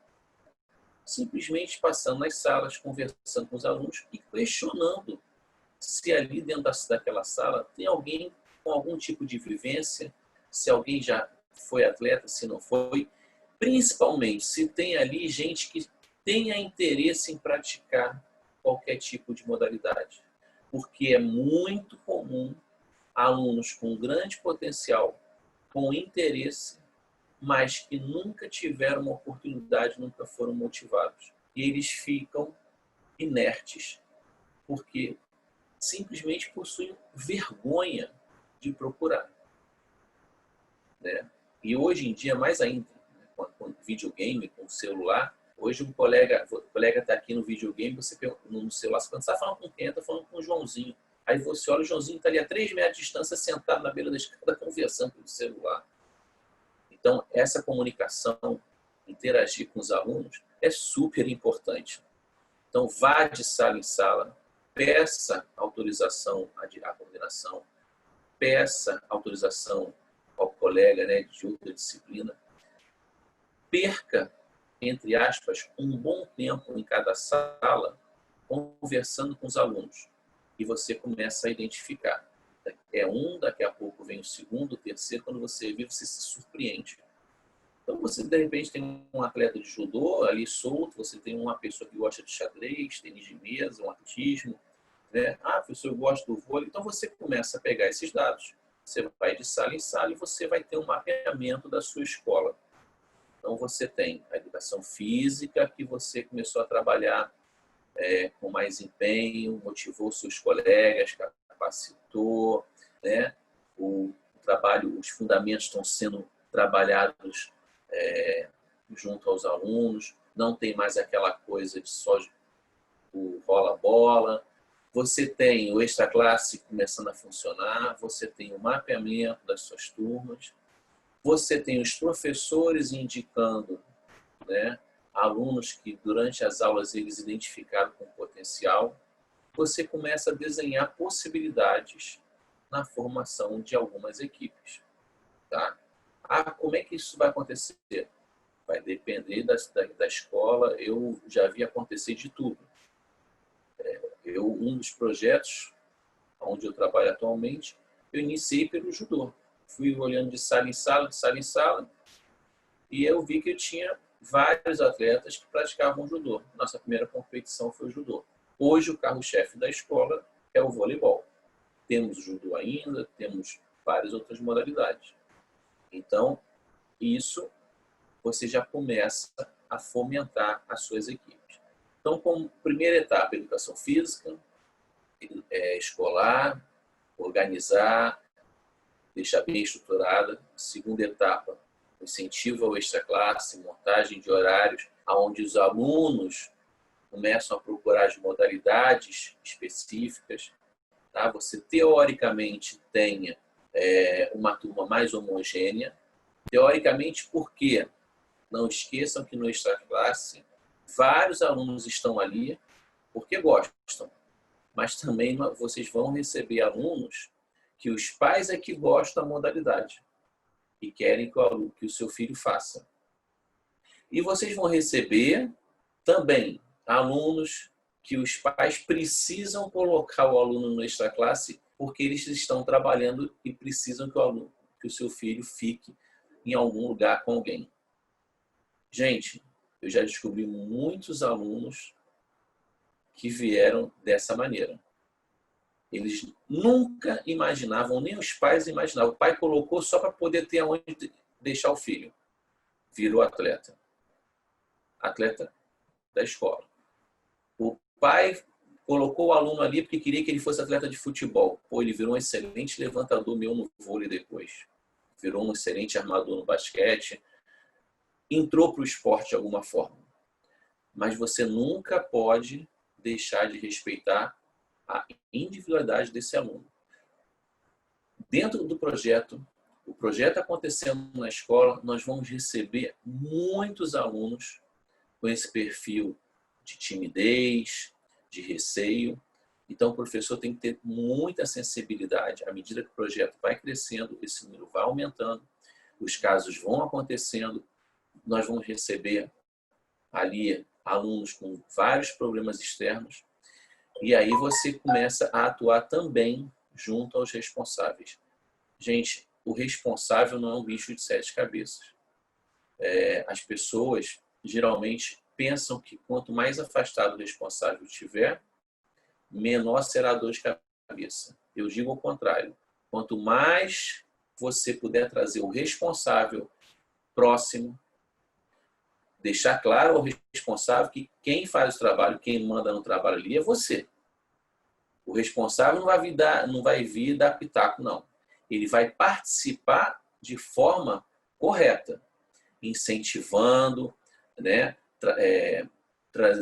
Simplesmente passando nas salas, conversando com os alunos e questionando se ali dentro daquela sala tem alguém com algum tipo de vivência, se alguém já foi atleta, se não foi. Principalmente se tem ali gente que tenha interesse em praticar qualquer tipo de modalidade. Porque é muito comum alunos com grande potencial, com interesse, mas que nunca tiveram uma oportunidade, nunca foram motivados. E eles ficam inertes, porque simplesmente possuem vergonha de procurar, né? E hoje em dia, mais ainda, né, com videogame, com celular, hoje o colega está aqui no videogame, você no celular, você está falando com quem? Está falando com o Joãozinho. Aí você olha, o Joãozinho está ali a 3 metros de distância, sentado na beira da escada, conversando pelo celular. Então, essa comunicação, interagir com os alunos, é super importante. Então, vá de sala em sala, peça autorização à coordenação, peça autorização ao colega, né, de outra disciplina. Perca, entre aspas, um bom tempo em cada sala conversando com os alunos. E você começa a identificar. É um, daqui a pouco vem o segundo, o terceiro, quando você vê, você se surpreende. Então, você, de repente, tem um atleta de judô ali solto, você tem uma pessoa que gosta de xadrez, tênis de mesa, um atletismo, né? Ah, professor, eu gosto do vôlei. Então, você começa a pegar esses dados, você vai de sala em sala e você vai ter um mapeamento da sua escola. Então, você tem a educação física, que você começou a trabalhar com mais empenho, motivou seus colegas, capacitou, né? O trabalho, os fundamentos estão sendo trabalhados junto aos alunos, não tem mais aquela coisa de só o rola-bola. Você tem o extra-classe começando a funcionar, você tem o mapeamento das suas turmas, você tem os professores indicando, né, alunos que durante as aulas eles identificaram com potencial. Você começa a desenhar possibilidades na formação de algumas equipes. Tá? Ah, como é que isso vai acontecer? Vai depender da escola. Eu já vi acontecer de tudo. Um dos projetos onde eu trabalho atualmente, eu iniciei pelo judô. Fui olhando de sala em sala, e eu vi que eu tinha vários atletas que praticavam judô. Nossa primeira competição foi o judô. Hoje, o carro-chefe da escola é o voleibol. Temos judô ainda, temos várias outras modalidades. Então, isso você já começa a fomentar as suas equipes. Então, como primeira etapa, educação física, escolar, organizar, deixar bem estruturada. Segunda etapa, incentivo ao extraclasse, montagem de horários, onde os alunos começam a procurar as modalidades específicas. Tá? Você, teoricamente, tenha uma turma mais homogênea. Teoricamente, por quê? Não esqueçam que no extraclasse, vários alunos estão ali porque gostam. Mas também vocês vão receber alunos que os pais é que gostam da modalidade e querem que o seu filho faça. E vocês vão receber também alunos que os pais precisam colocar o aluno no extraclasse porque eles estão trabalhando e precisam que o seu filho fique em algum lugar com alguém. Gente, eu já descobri muitos alunos que vieram dessa maneira. Eles nunca imaginavam, nem os pais imaginavam. O pai colocou só para poder ter aonde deixar o filho. Virou atleta. Atleta da escola. O pai colocou o aluno ali porque queria que ele fosse atleta de futebol. Pô, ele virou um excelente levantador meu no vôlei depois. Virou um excelente armador no basquete. Entrou para o esporte de alguma forma. Mas você nunca pode deixar de respeitar a individualidade desse aluno. Dentro do projeto, o projeto acontecendo na escola, nós vamos receber muitos alunos com esse perfil de timidez, de receio. Então, o professor tem que ter muita sensibilidade. À medida que o projeto vai crescendo, esse número vai aumentando, os casos vão acontecendo, nós vamos receber ali alunos com vários problemas externos. E aí você começa a atuar também junto aos responsáveis. Gente, o responsável não é um bicho de 7 cabeças. As pessoas geralmente pensam que quanto mais afastado o responsável estiver, menor será a dor de cabeça. Eu digo ao contrário. Quanto mais você puder trazer o responsável próximo, deixar claro ao responsável que quem faz o trabalho, quem manda no trabalho ali é você. O responsável não vai vir dar pitaco, não. Ele vai participar de forma correta, incentivando, né,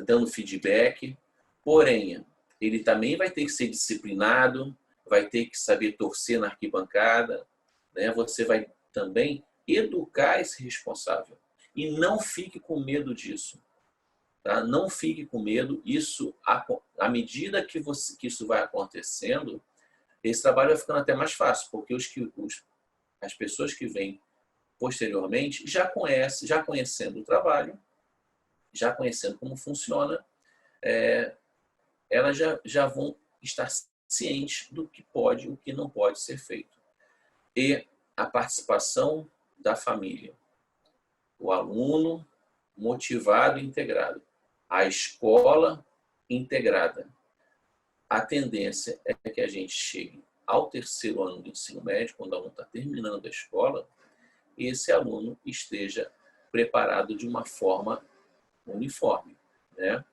dando feedback. Porém, ele também vai ter que ser disciplinado, vai ter que saber torcer na arquibancada, né? Você vai também educar esse responsável. E não fique com medo disso. Tá? Não fique com medo. Isso, à medida que isso vai acontecendo, esse trabalho vai ficando até mais fácil, porque as pessoas que vêm posteriormente já conhecendo o trabalho, já conhecendo como funciona, elas já vão estar cientes do que pode e o que não pode ser feito. E a participação da família. O aluno motivado e integrado. A escola integrada. A tendência é que a gente chegue ao terceiro ano do ensino médio, quando o aluno está terminando a escola, e esse aluno esteja preparado de uma forma uniforme, né?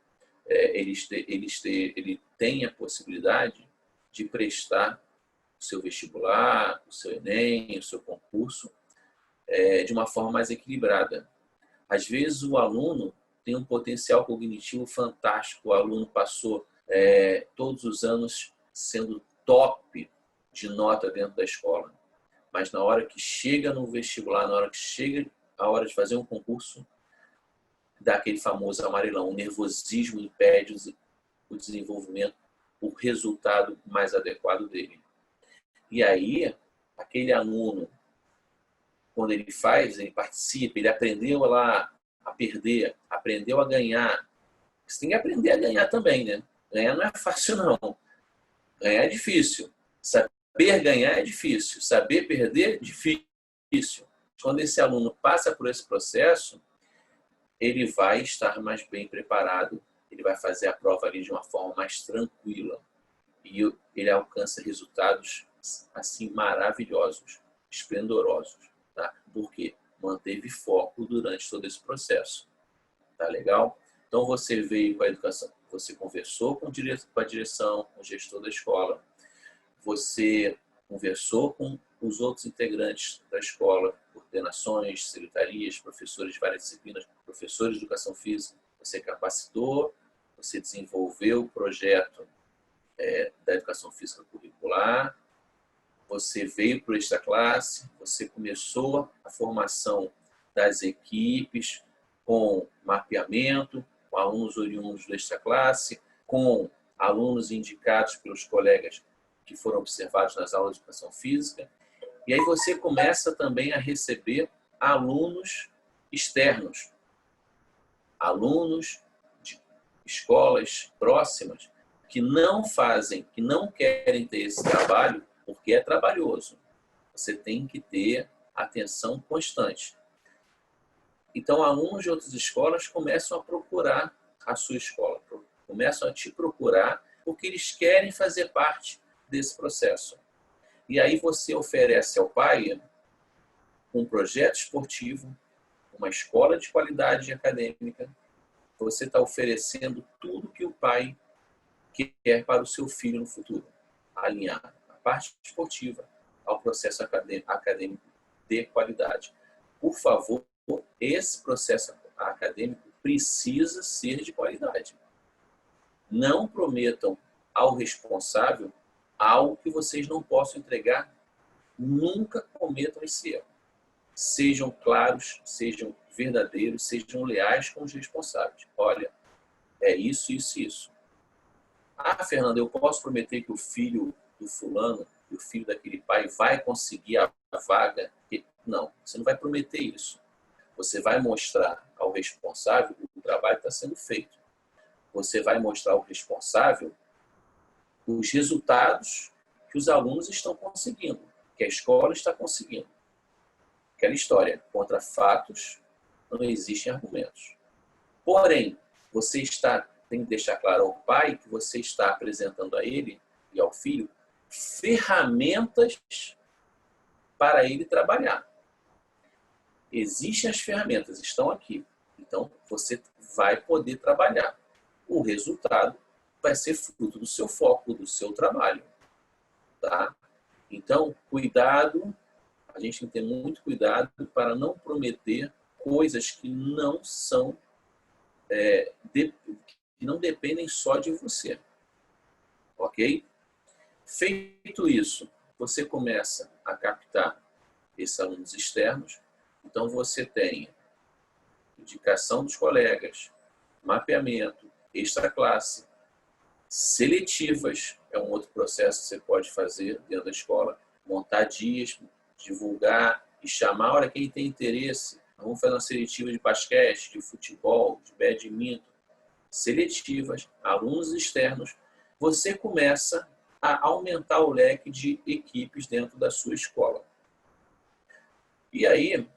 Ele tem a possibilidade de prestar o seu vestibular, o seu Enem, o seu concurso, de uma forma mais equilibrada. Às vezes o aluno tem um potencial cognitivo fantástico, o aluno passou todos os anos sendo top de nota dentro da escola, mas na hora que chega no vestibular, na hora que chega a hora de fazer um concurso, dá aquele famoso amarelão, o nervosismo impede o desenvolvimento, o resultado mais adequado dele. E aí, aquele aluno, quando ele participa, ele aprendeu lá a perder, aprendeu a ganhar. Você tem que aprender a ganhar também, né? Ganhar não é fácil, não. Ganhar é difícil. Saber ganhar é difícil. Saber perder é difícil. Quando esse aluno passa por esse processo, ele vai estar mais bem preparado, ele vai fazer a prova ali de uma forma mais tranquila e ele alcança resultados assim maravilhosos, esplendorosos, tá? Porque manteve foco durante todo esse processo. Tá legal? Então você veio com a educação, você conversou com a direção, com o gestor da escola, você conversou com os outros integrantes da escola, coordenações, secretarias, professores de várias disciplinas, professores de educação física, você capacitou, você desenvolveu o projeto da educação física curricular, você veio para o Extra Classe, você começou a formação das equipes com mapeamento, com alunos oriundos do Extra Classe, com alunos indicados pelos colegas que foram observados nas aulas de educação física. E aí você começa também a receber alunos externos, alunos de escolas próximas que não querem ter esse trabalho porque é trabalhoso. Você tem que ter atenção constante. Então, alunos de outras escolas começam a procurar a sua escola, começam a te procurar porque eles querem fazer parte desse processo. E aí você oferece ao pai um projeto esportivo, uma escola de qualidade acadêmica. Você está oferecendo tudo que o pai quer para o seu filho no futuro. Alinhar a parte esportiva ao processo acadêmico de qualidade. Por favor, esse processo acadêmico precisa ser de qualidade. Não prometam ao responsável algo que vocês não possam entregar. Nunca cometam esse erro. Sejam claros, sejam verdadeiros, sejam leais com os responsáveis. Olha, é isso, isso, isso. Ah, Fernanda, eu posso prometer que o filho do fulano, que o filho daquele pai vai conseguir a vaga? Não, você não vai prometer isso. Você vai mostrar ao responsável que o trabalho está sendo feito. Você vai mostrar ao responsável os resultados que os alunos estão conseguindo, que a escola está conseguindo. Aquela história, contra fatos não existem argumentos. Porém, você tem que deixar claro ao pai que você está apresentando a ele e ao filho ferramentas para ele trabalhar. Existem as ferramentas, estão aqui. Então, você vai poder trabalhar. O resultado vai ser fruto do seu foco, do seu trabalho, tá? Então, cuidado, a gente tem que ter muito cuidado para não prometer coisas que não são, que não dependem só de você, ok? Feito isso, você começa a captar esses alunos externos. Então, você tem indicação dos colegas, mapeamento, extraclasse, seletivas, é um outro processo que você pode fazer dentro da escola, montar dias, divulgar e chamar, olha, quem tem interesse, vamos fazer uma seletiva de basquete, de futebol, de badminton, seletivas, alunos externos, você começa a aumentar o leque de equipes dentro da sua escola. E aí,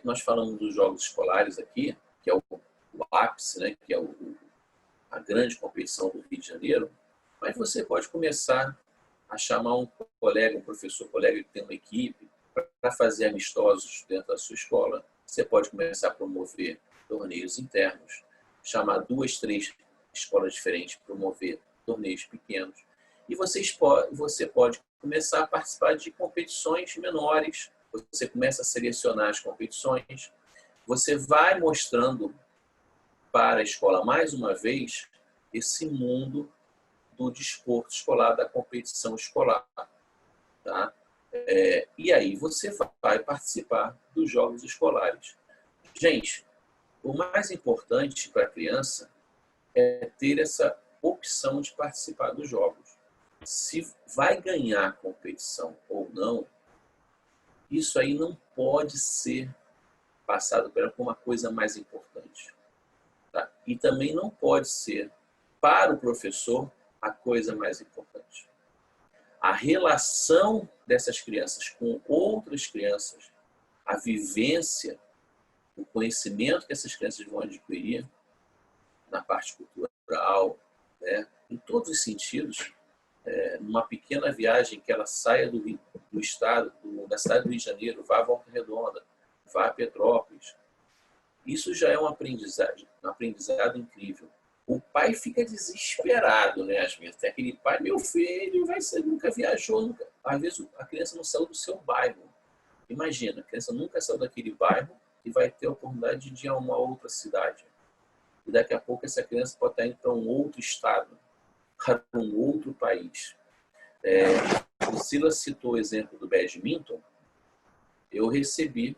nós falamos dos jogos escolares aqui, que é o ápice, né, que é a grande competição do Rio de Janeiro, mas você pode começar a chamar um colega, um professor, colega que tem uma equipe, para fazer amistosos dentro da sua escola. Você pode começar a promover torneios internos, chamar 2, 3 escolas diferentes, promover torneios pequenos. E você pode começar a participar de competições menores. Você começa a selecionar as competições. Você vai mostrando para a escola, mais uma vez, esse mundo do desporto escolar, da competição escolar. Tá? E aí você vai participar dos jogos escolares. Gente, o mais importante para a criança é ter essa opção de participar dos jogos. Se vai ganhar a competição ou não, isso aí não pode ser passado por uma coisa mais importante. Tá? E também não pode ser, para o professor, a coisa mais importante. A relação dessas crianças com outras crianças, a vivência, o conhecimento que essas crianças vão adquirir na parte cultural, né? Em todos os sentidos, numa pequena viagem que ela saia do estado, da cidade do Rio de Janeiro, vá a Volta Redonda, vá a Petrópolis. Isso já é um aprendizado incrível. O pai fica desesperado, né? Às vezes tem aquele pai, meu filho nunca viajou, nunca. Às vezes a criança não saiu do seu bairro. Imagina, a criança nunca saiu daquele bairro e vai ter a oportunidade de ir a uma outra cidade. E daqui a pouco essa criança pode estar indo para um outro estado, para um outro país. O Silas citou o exemplo do badminton. Eu recebi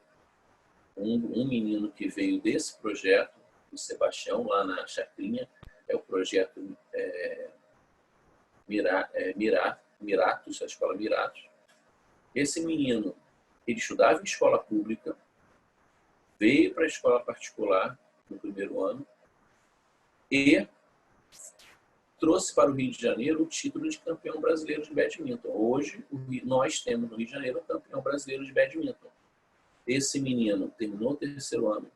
um menino que veio desse projeto, o Sebastião, lá na Chacrinha, é o projeto Miratos, a escola Miratos. Esse menino, ele estudava em escola pública, veio para a escola particular no primeiro ano e trouxe para o Rio de Janeiro o título de campeão brasileiro de badminton. Hoje, nós temos no Rio de Janeiro um campeão brasileiro de badminton. Esse menino terminou o terceiro ano,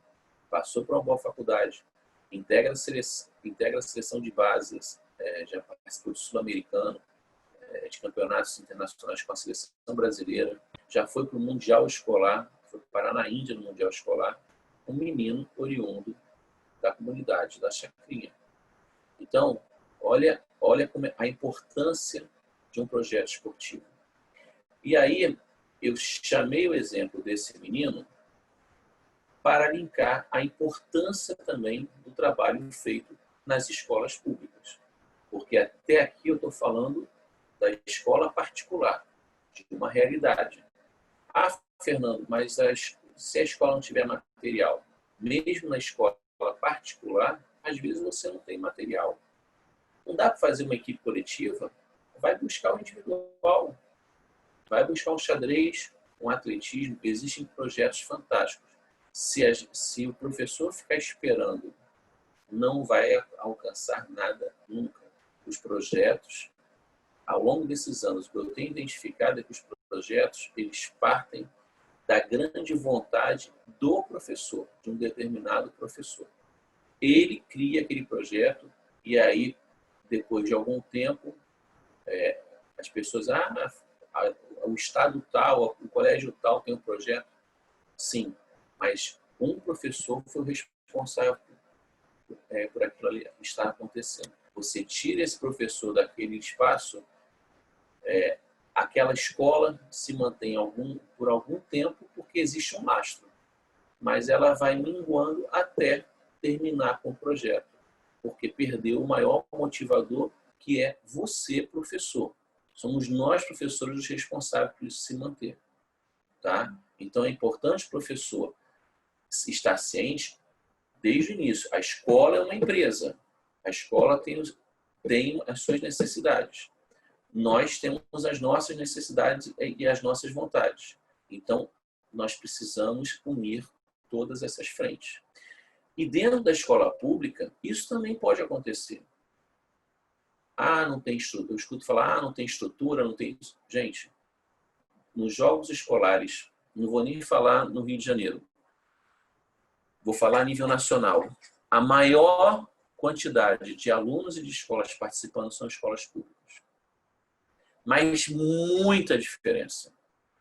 passou para uma boa faculdade, integra a seleção de bases, já participou do Sul-Americano, de campeonatos internacionais com a seleção brasileira, já foi para o Mundial Escolar, foi parar na Índia no Mundial Escolar, um menino oriundo da comunidade da Chacrinha. Então, olha como a importância de um projeto esportivo. E aí, eu chamei o exemplo desse menino para linkar a importância também do trabalho feito nas escolas públicas. Porque até aqui eu estou falando da escola particular, de uma realidade. Ah, Fernando, mas se a escola não tiver material, mesmo na escola particular, às vezes você não tem material. Não dá para fazer uma equipe coletiva? Vai buscar o individual. Vai buscar um xadrez, um atletismo. Existem projetos fantásticos. Se o professor ficar esperando, não vai alcançar nada nunca. Os projetos, ao longo desses anos, o que eu tenho identificado é que os projetos, eles partem da grande vontade do professor, de um determinado professor. Ele cria aquele projeto e aí, depois de algum tempo, as pessoas, o estado tal, o colégio tal tem um projeto. Sim, mas um professor foi o responsável por aquilo ali estar acontecendo. Você tira esse professor daquele espaço, aquela escola se mantém por algum tempo porque existe um lastro, mas ela vai minguando até terminar com o projeto, porque perdeu o maior motivador, que é você, professor. Somos nós, professores, os responsáveis por isso se manter. Tá? Então, é importante o professor estar ciente desde o início. A escola é uma empresa. A escola tem as suas necessidades. Nós temos as nossas necessidades e as nossas vontades. Então, nós precisamos unir todas essas frentes. E dentro da escola pública, isso também pode acontecer. Não tem estrutura. Eu escuto falar, não tem estrutura, não tem isso. Gente, nos jogos escolares, não vou nem falar no Rio de Janeiro, vou falar a nível nacional. A maior quantidade de alunos e de escolas participando são escolas públicas. Mas muita diferença.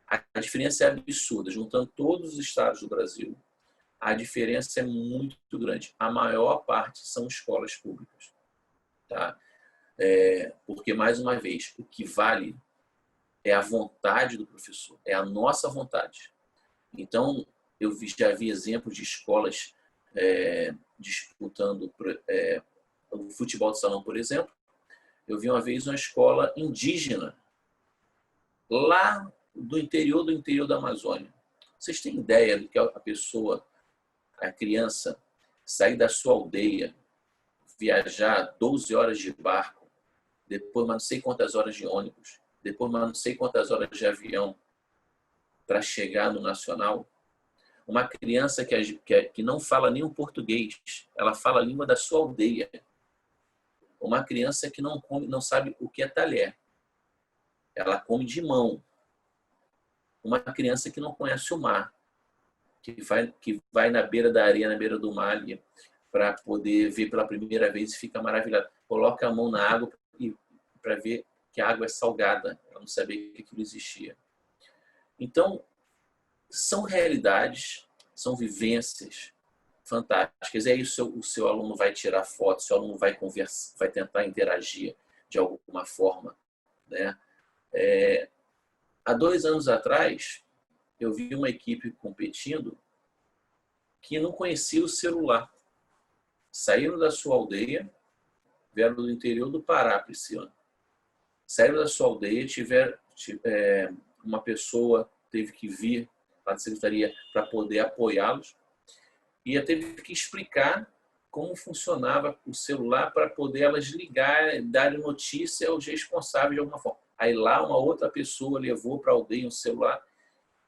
A diferença é absurda. Juntando todos os estados do Brasil, a diferença é muito grande. A maior parte são escolas públicas. Tá? Porque, mais uma vez, o que vale é a vontade do professor, é a nossa vontade. Então, eu já vi exemplos de escolas disputando o futebol de salão, por exemplo. Eu vi uma vez uma escola indígena, lá do interior da Amazônia. Vocês têm ideia do que a criança, sair da sua aldeia, viajar 12 horas de barco, depois mais não sei quantas horas de ônibus, depois mais não sei quantas horas de avião para chegar no Nacional? Uma criança que não fala nem o português, ela fala a língua da sua aldeia. Uma criança que não sabe o que é talher, ela come de mão. Uma criança que não conhece o mar, que vai na beira da areia, na beira do mar, para poder ver pela primeira vez e fica maravilhada. Coloca a mão na água para ver que a água é salgada. Ela não sabia que aquilo existia. Então, são realidades, são vivências fantásticas. E aí o seu aluno vai tirar foto, o seu aluno vai conversar, vai tentar interagir de alguma forma, né? Há 2 anos atrás, eu vi uma equipe competindo que não conhecia o celular. Saíram da sua aldeia, vieram do interior do Pará, Priscila. Saíram da sua aldeia, uma pessoa teve que vir lá da secretaria para poder apoiá-los e teve que explicar como funcionava o celular para poder elas ligar, dar notícia aos responsáveis de alguma forma. Aí lá uma outra pessoa levou para a aldeia um celular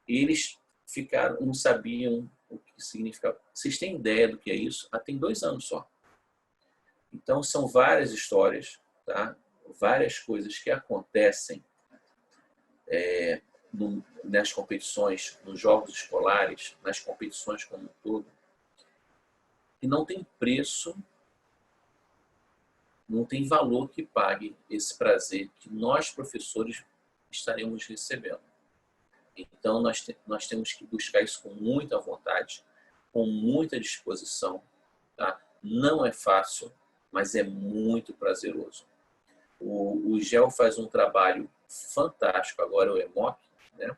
e eles não sabiam o que significava. Vocês têm ideia do que é isso? Tem 2 anos só. Então são várias histórias, tá? Várias coisas que acontecem nas competições, nos jogos escolares, nas competições como um todo, e não tem preço, não tem valor que pague esse prazer que nós, professores, estaremos recebendo. Então, nós temos que buscar isso com muita vontade, com muita disposição. Tá? Não é fácil, mas é muito prazeroso. O GEL faz um trabalho fantástico, agora o EMOC, né?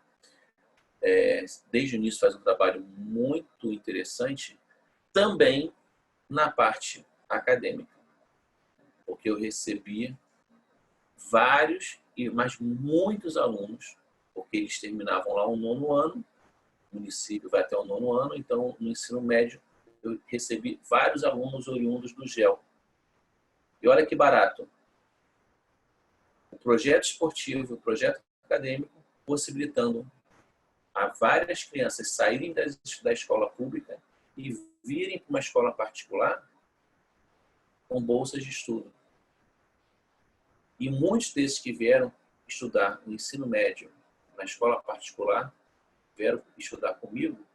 Desde o início faz um trabalho muito interessante, também na parte acadêmica, porque eu recebi vários, mas muitos alunos, porque eles terminavam lá o 9º ano, o município vai até o 9º ano, então no ensino médio eu recebi vários alunos oriundos do GEL. E olha que barato. O projeto esportivo, o projeto acadêmico, possibilitando a várias crianças saírem da escola pública e virem para uma escola particular com bolsas de estudo. E muitos desses que vieram estudar no ensino médio na escola particular, vieram estudar comigo,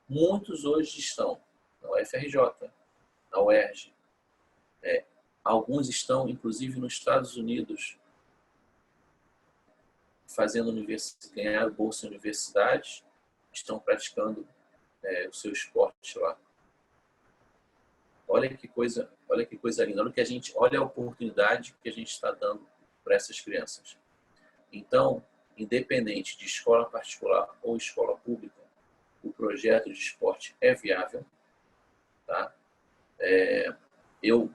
muitos hoje estão na UFRJ, na UERJ. Alguns estão, inclusive, nos Estados Unidos, ganhar bolsa em universidades, estão praticando o seu esporte lá. Olha que coisa Olha que coisa linda. Olha a oportunidade que a gente está dando para essas crianças. Então, independente de escola particular ou escola pública, o projeto de esporte é viável. Tá? Eu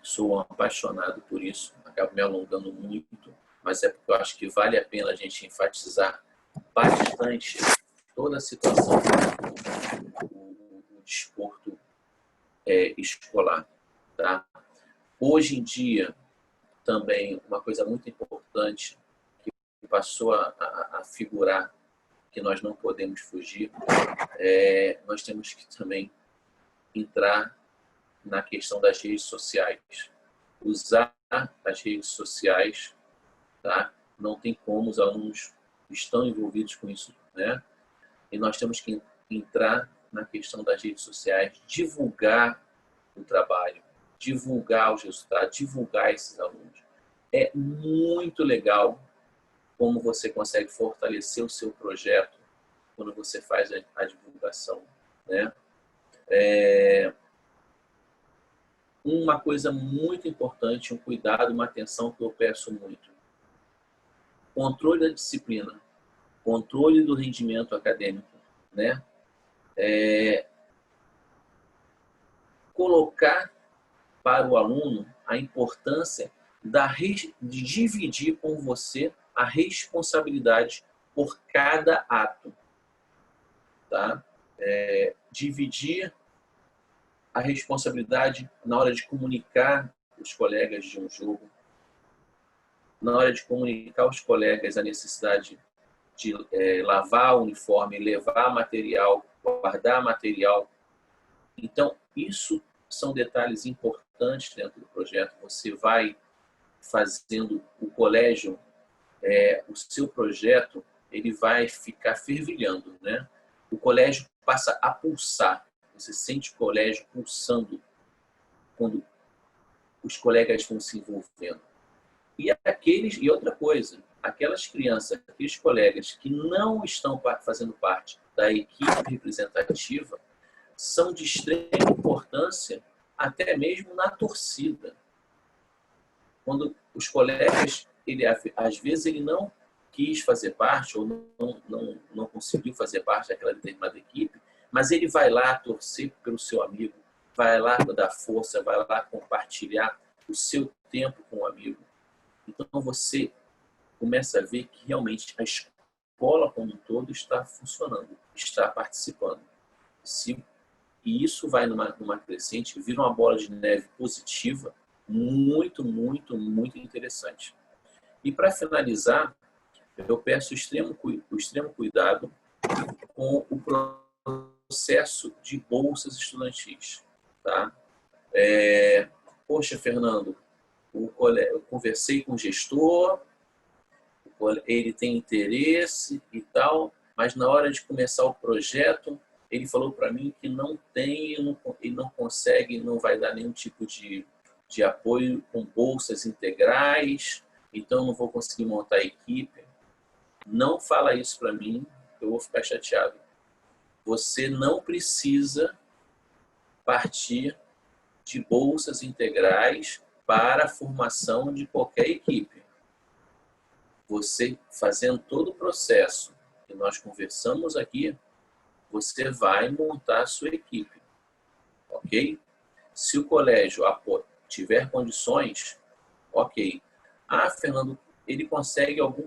sou um apaixonado por isso, acabo me alongando muito, mas é porque eu acho que vale a pena a gente enfatizar bastante toda a situação do desporto escolar. Tá? Hoje em dia, também, uma coisa muito importante que passou a figurar, que nós não podemos fugir, nós temos que também entrar na questão das redes sociais. Usar as redes sociais, tá? Não tem como, os alunos estão envolvidos com isso, né? E nós temos que entrar na questão das redes sociais, divulgar o trabalho, divulgar os resultados, divulgar esses alunos. É muito legal como você consegue fortalecer o seu projeto quando você faz a divulgação, né? Uma coisa muito importante, um cuidado, uma atenção que eu peço muito. Controle da disciplina, controle do rendimento acadêmico, né? Colocar para o aluno a importância de dividir com você a responsabilidade por cada ato. Tá? Dividir a responsabilidade na hora de comunicar os colegas de um jogo, na hora de comunicar aos colegas a necessidade de lavar o uniforme, levar material, guardar material. Então, isso são detalhes importantes dentro do projeto. Você vai fazendo o colégio, o seu projeto, ele vai ficar fervilhando, né? O colégio passa a pulsar. Você sente o colégio pulsando quando os colegas vão se envolvendo. E outra coisa, aquelas crianças, aqueles colegas que não estão fazendo parte da equipe representativa são de extrema importância até mesmo na torcida. Quando os colegas, às vezes ele não quis fazer parte ou não conseguiu fazer parte daquela determinada equipe, mas ele vai lá torcer pelo seu amigo, vai lá dar força, vai lá compartilhar o seu tempo com o amigo. Então você começa a ver que realmente a escola como um todo está funcionando, está participando. E isso vai numa crescente, vira uma bola de neve positiva, muito, muito, muito interessante. E para finalizar, eu peço o extremo cuidado com o processo de bolsas estudantis. Tá? Poxa, Fernando, eu conversei com o gestor, ele tem interesse e tal, mas na hora de começar o projeto, ele falou para mim que não tem, ele não consegue, não vai dar nenhum tipo de apoio com bolsas integrais, então não vou conseguir montar a equipe. Não fala isso para mim, eu vou ficar chateado. Você não precisa partir de bolsas integrais para a formação de qualquer equipe. Você fazendo todo o processo que nós conversamos aqui, você vai montar a sua equipe, ok? Se o colégio tiver condições, ok. Fernando, ele consegue algum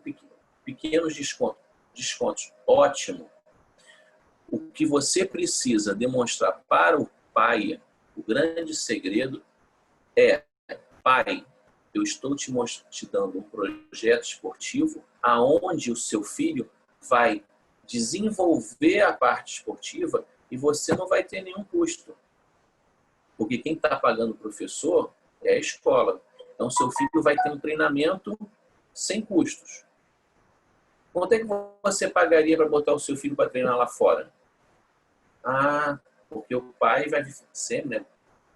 pequenos descontos, ótimo. O que você precisa demonstrar para o pai, o grande segredo é: pai, eu estou te dando um projeto esportivo aonde o seu filho vai desenvolver a parte esportiva e você não vai ter nenhum custo. Porque quem está pagando o professor é a escola. Então, seu filho vai ter um treinamento sem custos. Quanto é que você pagaria para botar o seu filho para treinar lá fora? Porque o pai vai sempre, né?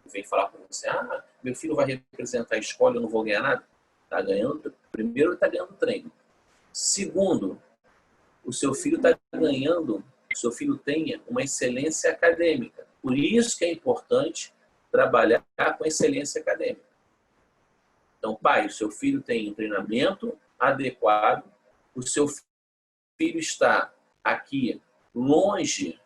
Vem falar com você, meu filho vai representar a escola, eu não vou ganhar nada. Tá ganhando, primeiro ele está ganhando treino. Segundo, o seu filho está ganhando, o seu filho tenha uma excelência acadêmica. Por isso que é importante trabalhar com excelência acadêmica. Então, pai, o seu filho tem um treinamento adequado, o seu filho está aqui longe,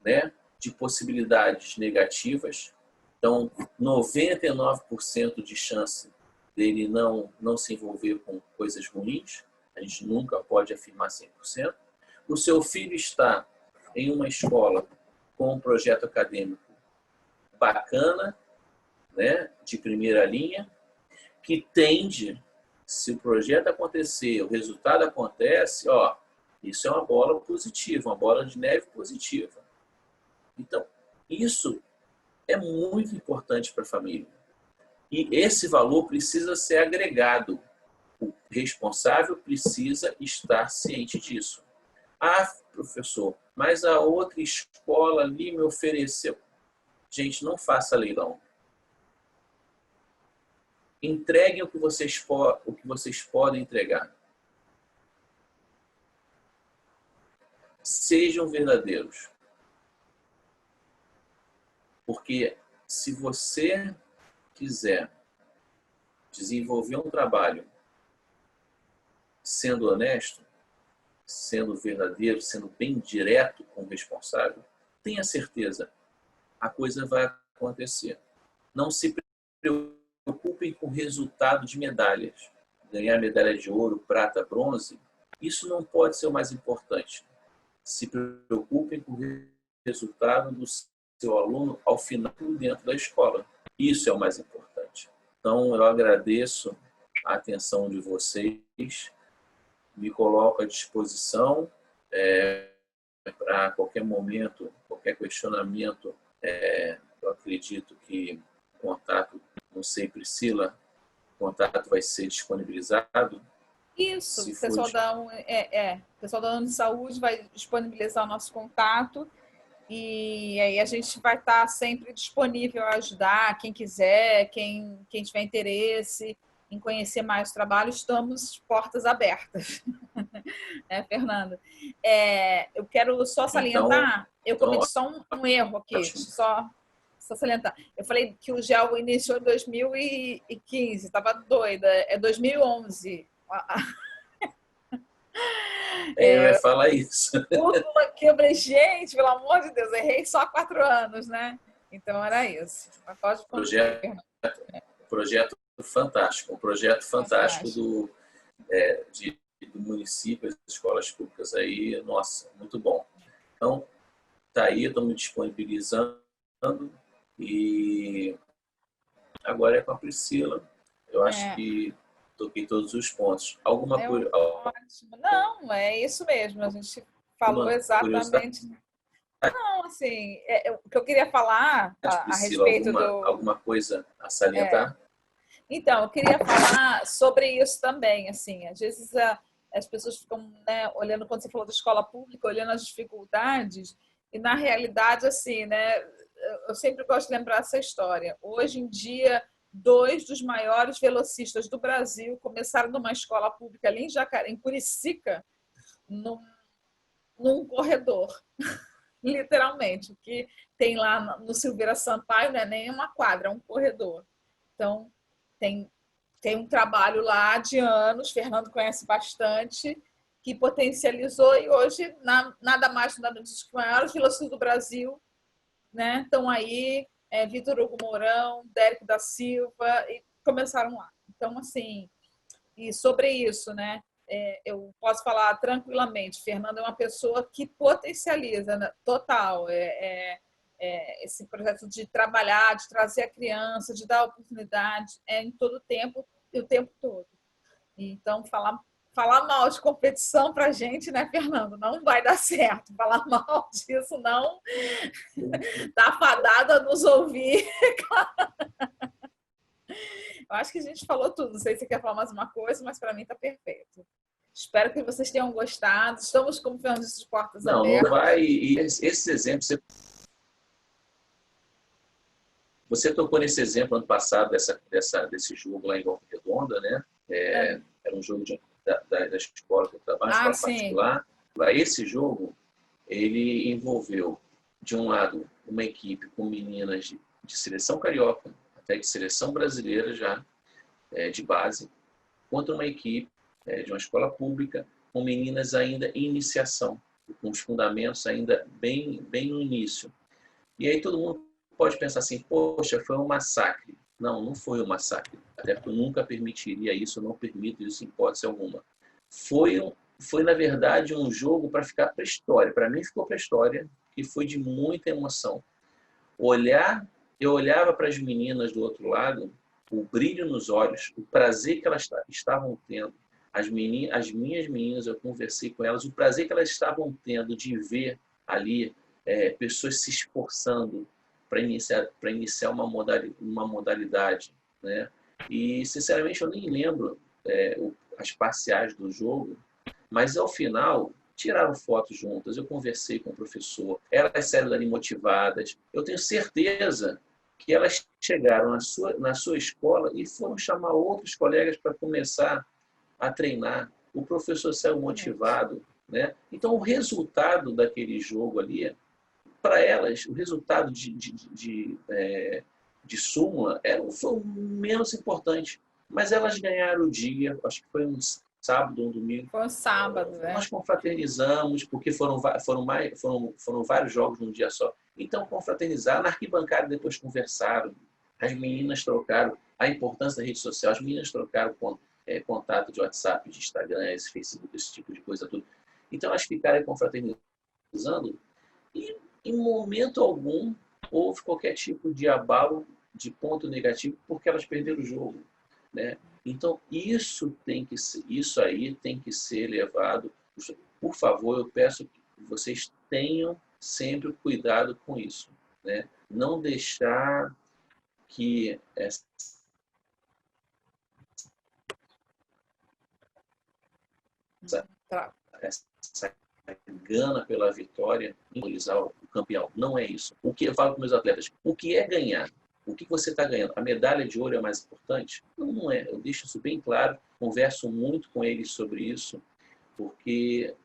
né, de possibilidades negativas, então 99% de chance dele não se envolver com coisas ruins, a gente nunca pode afirmar 100%. O seu filho está em uma escola com um projeto acadêmico bacana, né, de primeira linha, que tende, se o projeto acontecer, o resultado acontece, ó, isso é uma bola positiva, uma bola de neve positiva. Então, isso é muito importante para a família. E esse valor precisa ser agregado. O responsável precisa estar ciente disso. Ah, professor, mas a outra escola ali me ofereceu. Gente, não faça leilão. Entreguem o que vocês podem entregar. Sejam verdadeiros. Porque se você quiser desenvolver um trabalho sendo honesto, sendo verdadeiro, sendo bem direto com o responsável, tenha certeza, a coisa vai acontecer. Não se preocupem com o resultado de medalhas. Ganhar medalha de ouro, prata, bronze, isso não pode ser o mais importante. Se preocupem com o resultado do seu aluno ao final dentro da escola. Isso é o mais importante. Então, eu agradeço a atenção de vocês, me coloco à disposição para qualquer momento, qualquer questionamento. Eu acredito que o contato, não sei, Priscila, o contato vai ser disponibilizado. Isso, o pessoal da Unisaúde vai disponibilizar o nosso contato e aí a gente vai estar sempre disponível a ajudar quem quiser, quem tiver interesse em conhecer mais o trabalho, estamos portas abertas. Fernanda? Eu quero só salientar, eu cometi só um erro aqui, só salientar. Eu falei que o GEL iniciou em 2015, estava doida, é 2011. Eu ia falar isso. Tudo aqui, eu falei, gente, pelo amor de Deus, errei só 4 anos, né? Então era isso. Pode projeto fantástico, um projeto fantástico do município, das escolas públicas aí, nossa, muito bom. Então, tá aí, estamos disponibilizando e agora é com a Priscila. Eu acho que toquei todos os pontos. Alguma coisa? Ótimo. Não, é isso mesmo. A gente falou exatamente. Não, assim, o que eu queria falar a respeito alguma coisa a salientar? Então, eu queria falar sobre isso também, assim, às vezes as pessoas ficam, né, olhando, quando você falou da escola pública, olhando as dificuldades, e na realidade, assim, né, eu sempre gosto de lembrar essa história. Hoje em dia, 2 dos maiores velocistas do Brasil começaram numa escola pública ali em Curicica, num corredor, literalmente. O que tem lá no Silveira Sampaio não é nem uma quadra, é um corredor. Então, tem um trabalho lá de anos, Fernando conhece bastante, que potencializou e hoje nada mais, nada menos que os maiores velocistas do Brasil, né, estão aí, Vitor Hugo Mourão, Dérico da Silva, e começaram lá. Então, assim, e sobre isso, né, eu posso falar tranquilamente, Fernando é uma pessoa que potencializa, né, total, esse projeto de trabalhar, de trazer a criança, de dar oportunidade, em todo o tempo e o tempo todo. Então, falar mal de competição para a gente, né, Fernando? Não vai dar certo. Falar mal disso não está fadada a nos ouvir. Eu acho que a gente falou tudo. Não sei se você quer falar mais uma coisa, mas para mim está perfeito. Espero que vocês tenham gostado. Estamos, como Fernando disse, de portas abertas. Não vai. E esses exemplos, você tocou nesse exemplo ano passado desse jogo lá em Volta Redonda, né? Era um jogo da escola que eu trabalho, escola particular. Esse jogo, ele envolveu, de um lado, uma equipe com meninas de seleção carioca, até de seleção brasileira já, de base, contra uma equipe de uma escola pública, com meninas ainda em iniciação, com os fundamentos ainda bem no início. E aí todo mundo pode pensar assim, poxa, foi um massacre. Não, não foi um massacre. Até porque eu nunca permitiria isso, eu não permito isso em hipótese alguma. Foi na verdade, um jogo para ficar para a história. Para mim ficou para a história, que foi de muita emoção. Eu olhava para as meninas do outro lado, o brilho nos olhos, o prazer que elas estavam tendo. As minhas meninas, eu conversei com elas, o prazer que elas estavam tendo de ver ali pessoas se esforçando para iniciar uma modalidade, né? E, sinceramente, eu nem lembro as parciais do jogo, mas, ao final, tiraram fotos juntas, eu conversei com o professor, elas saíram dali motivadas. Eu tenho certeza que elas chegaram na sua escola e foram chamar outros colegas para começar a treinar. O professor saiu motivado, né? Então, o resultado daquele jogo ali, para elas, o resultado de súmula foi o menos importante. Mas elas ganharam o dia, acho que foi um sábado ou um domingo. Foi um sábado, né? Nós confraternizamos, porque foram vários jogos num dia só. Então, confraternizaram, na arquibancada depois conversaram, as meninas trocaram a importância da rede social, as meninas trocaram contato de WhatsApp, de Instagram, esse Facebook, esse tipo de coisa, tudo. Então, elas ficaram confraternizando e, em momento algum, houve qualquer tipo de abalo, de ponto negativo, porque elas perderam o jogo, né? Então, isso aí tem que ser levado. Por favor, eu peço que vocês tenham sempre cuidado com isso, né? Não deixar que essa gana pela vitória simbolizar o campeão. Não é isso. O que eu falo com meus atletas, o que é ganhar? O que você está ganhando? A medalha de ouro é mais importante? Não é. Eu deixo isso bem claro, converso muito com eles sobre isso, porque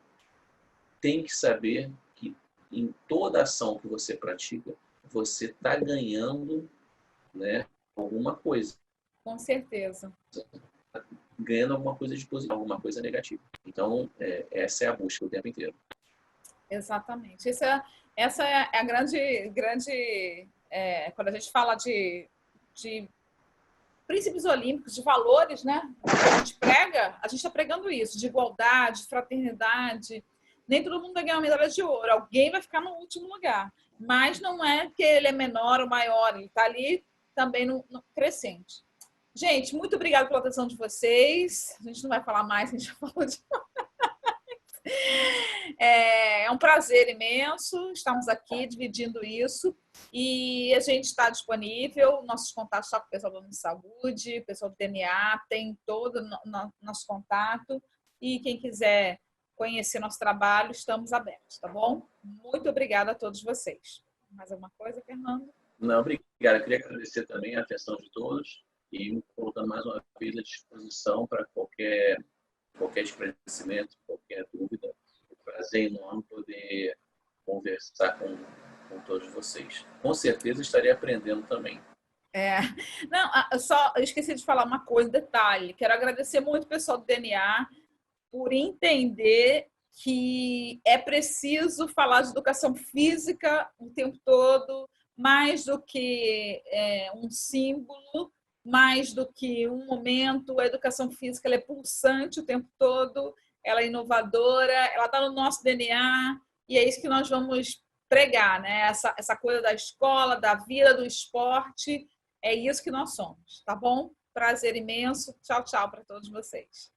tem que saber que em toda ação que você pratica, você está ganhando, né, alguma coisa. Com certeza. Ganhando alguma coisa de positivo, alguma coisa negativa. Então, essa é a busca o tempo inteiro. Exatamente. Essa é a grande quando a gente fala de princípios olímpicos, de valores, né? A gente está pregando isso, de igualdade, fraternidade. Nem todo mundo vai ganhar uma medalha de ouro, alguém vai ficar no último lugar. Mas não é que ele é menor ou maior, ele está ali também no crescente. Gente, muito obrigada pela atenção de vocês. A gente não vai falar mais, a gente já falou demais. É um prazer imenso estarmos aqui dividindo isso e a gente está disponível, nossos contatos só com o pessoal do Plano de Saúde, o pessoal do DNA, tem todo o nosso contato e quem quiser conhecer nosso trabalho, estamos abertos, tá bom? Muito obrigada a todos vocês. Mais alguma coisa, Fernando? Não, obrigado. Eu queria agradecer também a atenção de todos e me colocando mais uma vez à disposição para qualquer esclarecimento, qualquer dúvida. Prazer enorme poder conversar com todos vocês. Com certeza estarei aprendendo também. Não, eu esqueci de falar uma coisa, detalhe. Quero agradecer muito o pessoal do DNA por entender que é preciso falar de educação física o tempo todo, mais do que um símbolo, mais do que um momento. A educação física ela é pulsante o tempo todo, ela é inovadora, ela está no nosso DNA e é isso que nós vamos pregar, né? Essa coisa da escola, da vida, do esporte, é isso que nós somos, tá bom? Prazer imenso. Tchau, tchau para todos vocês.